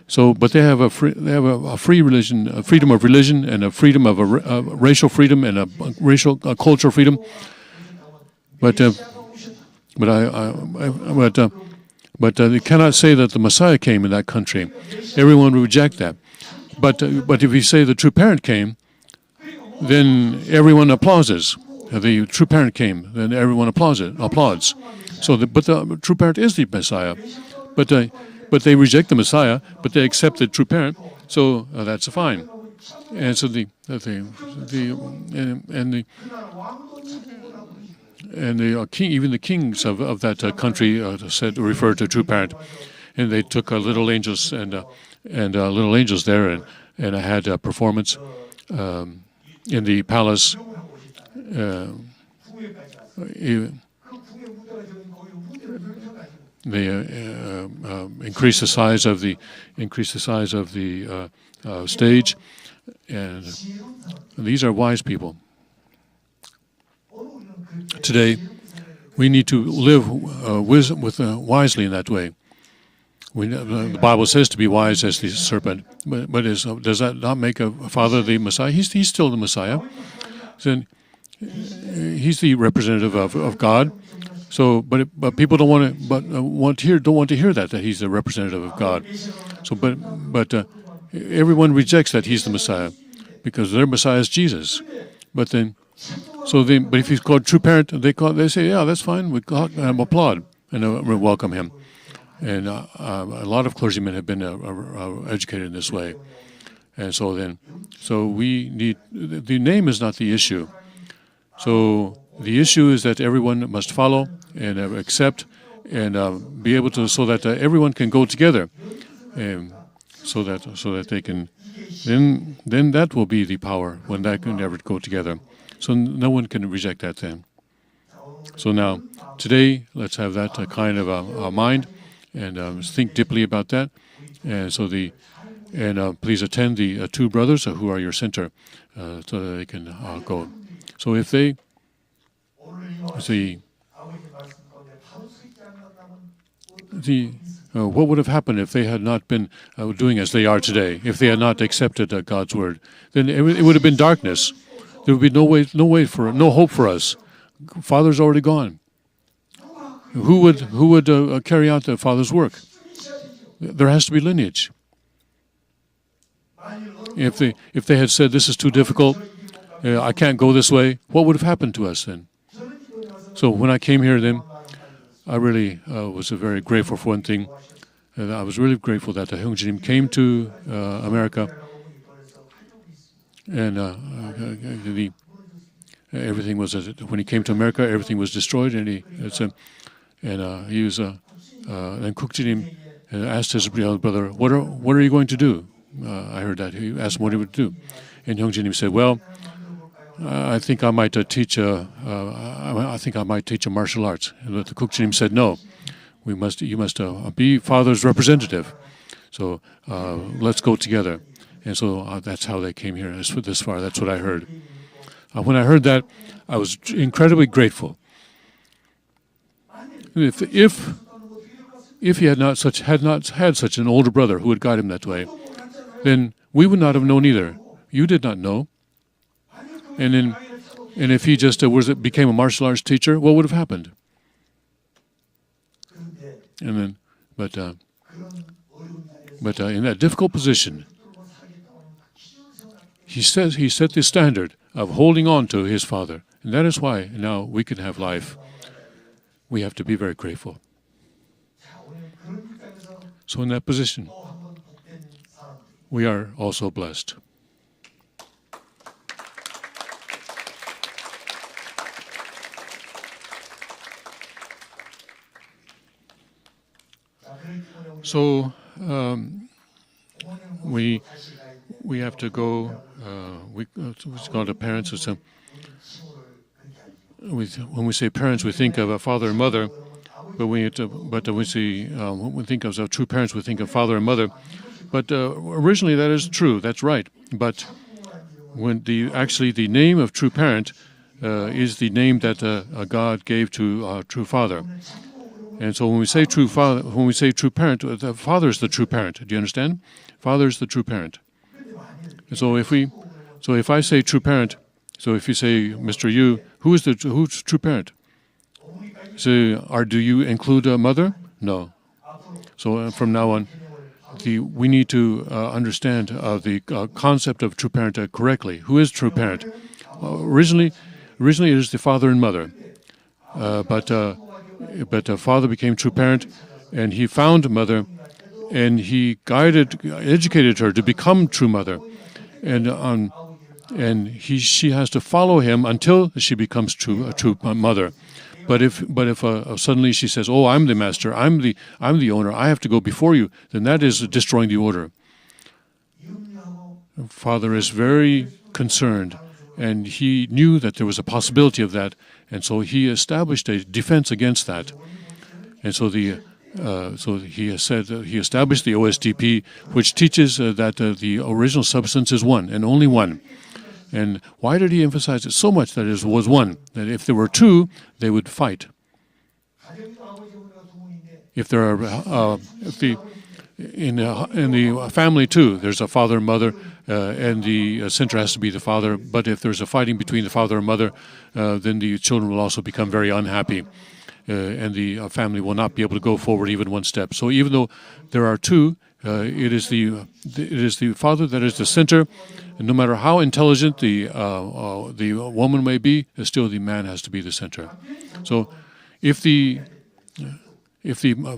So, but they have a free religion, a freedom of religion, and a freedom of racial freedom, and a racial cultural freedom. But they cannot say that the Messiah came in that country. Everyone would reject that. But if you say the true parent came, then everyone applauds. The true parent came, then everyone applauds. So, but the true parent is the Messiah. But they reject the Messiah, but they accept the true parent. So that's fine. And so even the kings of that country referred to true parent, and they took little angels and little angels there, and I had a performance in the palace. They increased the size of the stage, and these are wise people. Today, we need to live wisely in that way. The Bible says to be wise as the serpent, but does that not make a father the Messiah? He's still the Messiah. Then he's the representative of God. So, but people don't want to hear that he's the representative of God. So, but everyone rejects that he's the Messiah, because their Messiah is Jesus. But if he's called true parent, they say, yeah, that's fine. We applaud and we welcome him. And a lot of clergymen have been educated in this way. And so we need, the name is not the issue. So the issue is that everyone must follow and accept and be able to, so that everyone can go together, so that they can. Then that will be the power, when that can never go together. So no one can reject that then. So now today, let's have that kind of a mind and think deeply about that. And so please attend the two brothers who are your center, so that they can go. So if they what would have happened if they had not been doing as they are today? If they had not accepted God's word, then it would have been darkness. There would be no hope for us. Father's already gone. Who would carry out the Father's work? There has to be lineage. If they had said, this is too difficult, I can't go this way, what would have happened to us then? So when I came here then, I really was very grateful for one thing. I was really grateful that Hyung-Jin came to America, and everything was, when he came to America, everything was destroyed, and he was and Kuk-Jin asked his brother, what are you going to do? I heard that he asked him what he would do, and Hyung-Jin said, well, I think I might teach a martial arts. And the Kuk-Jin said, no, you must be Father's representative. So let's go together. And so that's how they came here this far. That's what I heard. When I heard that, I was incredibly grateful. If he had not had such an older brother who would guide him that way, then we would not have known either. You did not know. And if he just became a martial arts teacher, what would have happened? And then, but in that difficult position, he set the standard of holding on to his father, and that is why now we can have life. We have to be very grateful. So in that position, we are also blessed. So we have to go. It's called a parents. When we say parents, we think of a father and mother. But when we think of true parents, we think of father and mother. But originally, that is true. That's right. But when the name of true parent is the name that God gave to our true father. And so when we say true father, when we say true parent, the father is the true parent. Do you understand? Father is the true parent. And so if I say true parent, so if you say, Mr. Yu, who's true parent? So do you include a mother? No. So from now on, we need to understand the concept of true parent correctly. Who is true parent? Originally it is the father and mother, but father became true parent, and he found mother, and he educated her to become true mother, and she has to follow him until she becomes a true mother. But if suddenly she says, "Oh, I'm the master, I'm the owner, I have to go before you," then that is destroying the order. Father is very concerned, and he knew that there was a possibility of that, and so he established a defense against that. And so he established the OSDP, which teaches that the original substance is one and only one. And why did he emphasize it so much that it was one? That if there were two, they would fight. if there are in the family too, there's a father and mother, and the center has to be the father. But if there's a fighting between the father and mother, then the children will also become very unhappy, and the family will not be able to go forward even one step. So even though there are two, it is the father that is the center. And no matter how intelligent the woman may be, still the man has to be the center. So if the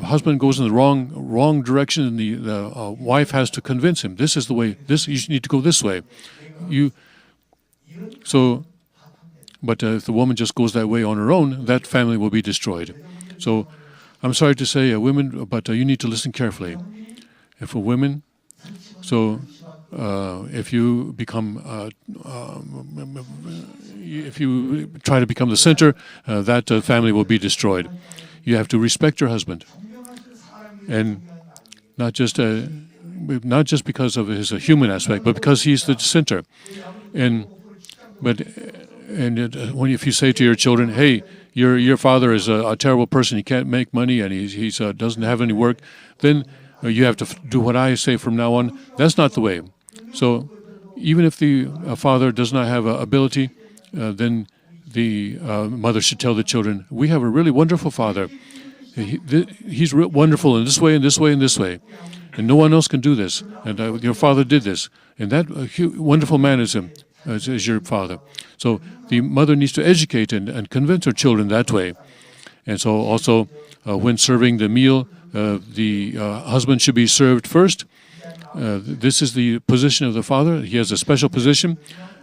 husband goes in the wrong direction, and the wife has to convince him, this is the way. You need to go this way. But if the woman just goes that way on her own, that family will be destroyed. So I'm sorry to say, women, but you need to listen carefully. And for women, so if you try to become the center, that family will be destroyed. You have to respect your husband, and not just because of his human aspect, but because he's the center. If you say to your children, "Hey, your father is a terrible person. He can't make money, and he doesn't have any work," then you have to do what I say from now on. That's not the way. So even if the father does not have ability, then the mother should tell the children, "We have a really wonderful father. He's wonderful in this way, and this way, and this way. And no one else can do this. And your father did this. And that wonderful man is him, is your father." So the mother needs to educate and convince her children that way. And so also when serving the meal, the husband should be served first. This is the position of the father. He has a special position.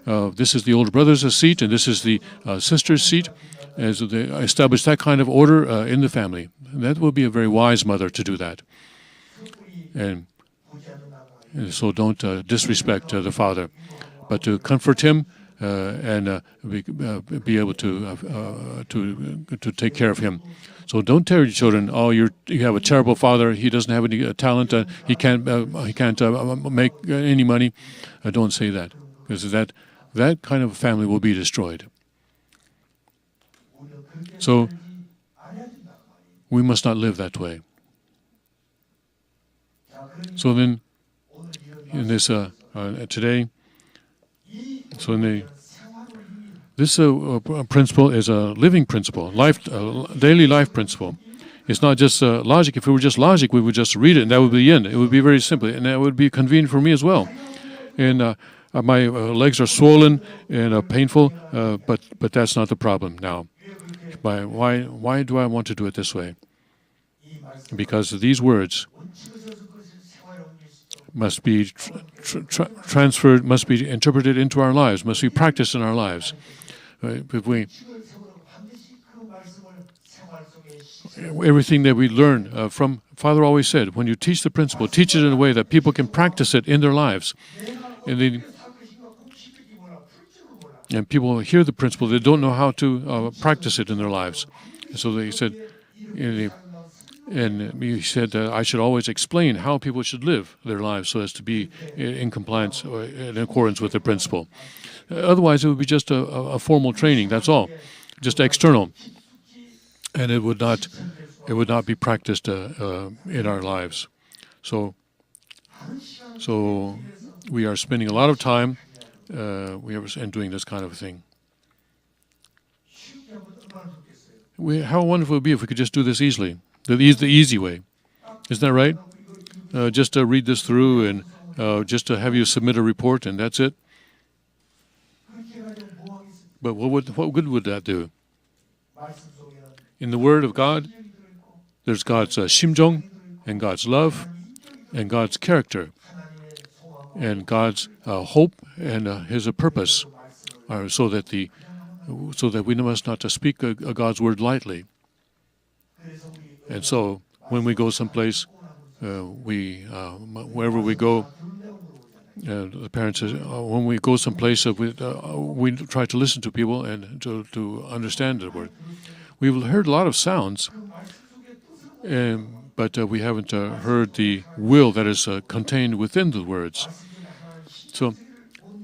This is the older brother's seat, and this is the sister's seat. And so they establish that kind of order in the family. And that will be a very wise mother to do that. And so don't disrespect the father, but to comfort him and be able to take care of him. So don't tell your children, "Oh, you have a terrible father. He doesn't have any talent. He can't make any money." Don't say that, because that kind of family will be destroyed. So we must not live that way. So then, in this today, so this principle is a living principle, daily life principle. It's not just logic. If it were just logic, we would just read it, and that would be the end. It would be very simple, and that would be convenient for me as well. And my legs are swollen and painful, but that's not the problem now. Why do I want to do it this way? Because these words must be transferred, must be interpreted into our lives, must be practiced in our lives. Everything that we learn from Father always said, when you teach the principle, teach it in a way that people can practice it in their lives. And people hear the principle, they don't know how to practice it in their lives. So they said, and he said, I should always explain how people should live their lives so as to be in compliance or in accordance with the principle. Otherwise, it would be just a formal training. That's all, just external, and it would not be practiced in our lives. So we are spending a lot of time and doing this kind of thing. How wonderful it would be if we could just do this easily. The easy way. Isn't that right? Just to read this through and just to have you submit a report, and that's it. But what good would that do? In the Word of God, there's God's 심정, and God's love, and God's character, and God's hope, and His purpose, so that we must not speak God's word lightly. And so, when we go someplace, wherever we go, the parents says, when we go someplace, we try to listen to people and to understand the word. We've heard a lot of sounds, but we haven't heard the will that is contained within the words. So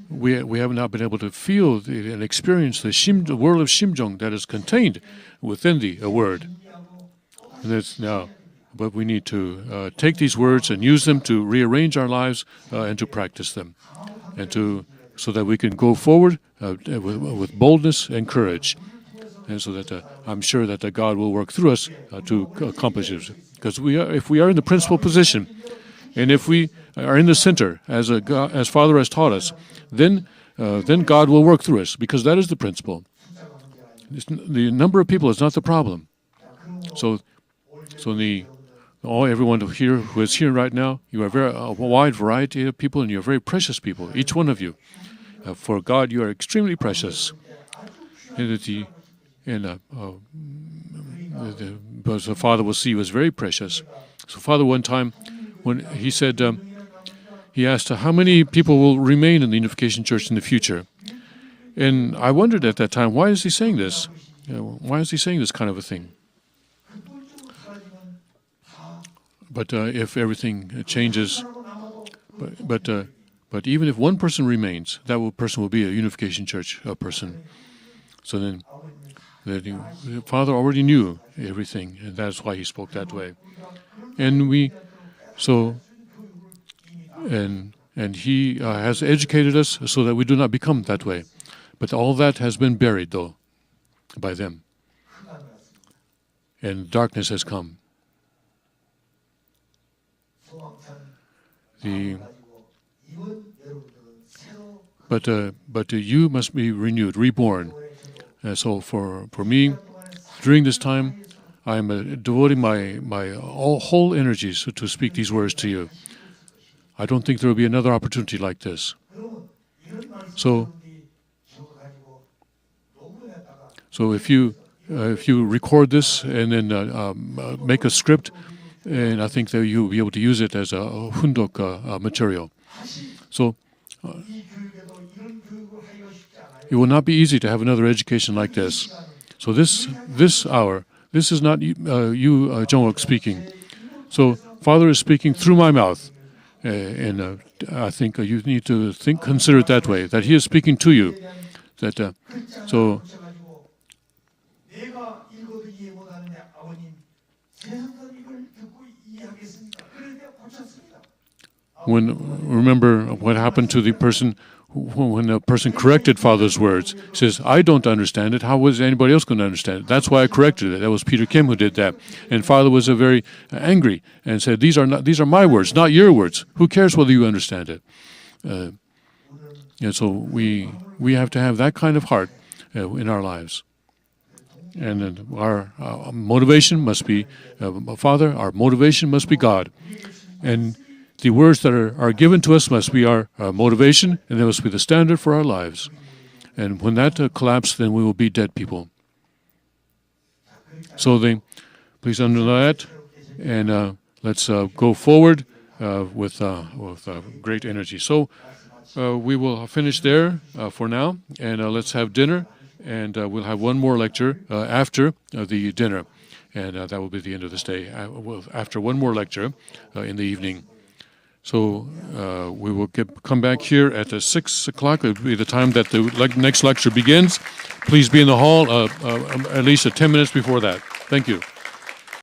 we have not been able to feel and experience the world of 심정 that is contained within the word. And that's now but we need to take these words and use them to rearrange our lives and to practice them, and so that we can go forward with boldness and courage, and so that I'm sure that God will work through us to accomplish it. Because if we are in the principal position, and if we are in the center, as Father has taught us, then God will work through us, because that is the principle. The number of people is not the problem. So everyone here who is here right now, you are a wide variety of people, and you are very precious people, each one of you. For God, you are extremely precious. Because the Father will see you as very precious. So Father, one time, when he said, he asked how many people will remain in the Unification Church in the future. And I wondered at that time, why is he saying this? Why is he saying this kind of a thing? But if everything changes, but even if one person remains, that person will be a Unification Church person. So then, the Father already knew everything, and that's why he spoke that way. And he has educated us so that we do not become that way. But all that has been buried, though, by them. And darkness has come. But you must be renewed, reborn. So for me, during this time, I am devoting my whole energies to speak these words to you. I don't think there will be another opportunity like this. So if you record this and then make a script, and I think that you will be able to use it as a hundok material. So it will not be easy to have another education like this. So this hour, this is not you, Jeong-Ok, speaking. So Father is speaking through my mouth, and I think you need to consider it that way, that He is speaking to you. So. Remember what happened to the person when the person corrected Father's words. He says, I don't understand it. How was anybody else going to understand it? That's why I corrected it. That was Peter Kim who did that. And Father was very angry and said, these are my words, not your words. Who cares whether you understand it? And so we have to have that kind of heart in our lives. And then our motivation must be Father, our motivation must be God. And the words that are given to us must be our motivation, and they must be the standard for our lives. And when that collapses, then we will be dead people. So please underline that, and let's go forward with great energy. So we will finish there for now, and let's have dinner, and we'll have one more lecture after the dinner, and that will be the end of this day. After one more lecture in the evening. So we will come back here at 6 o'clock. It will be the time that the next lecture begins. Please be in the hall at least 10 minutes before that. Thank you.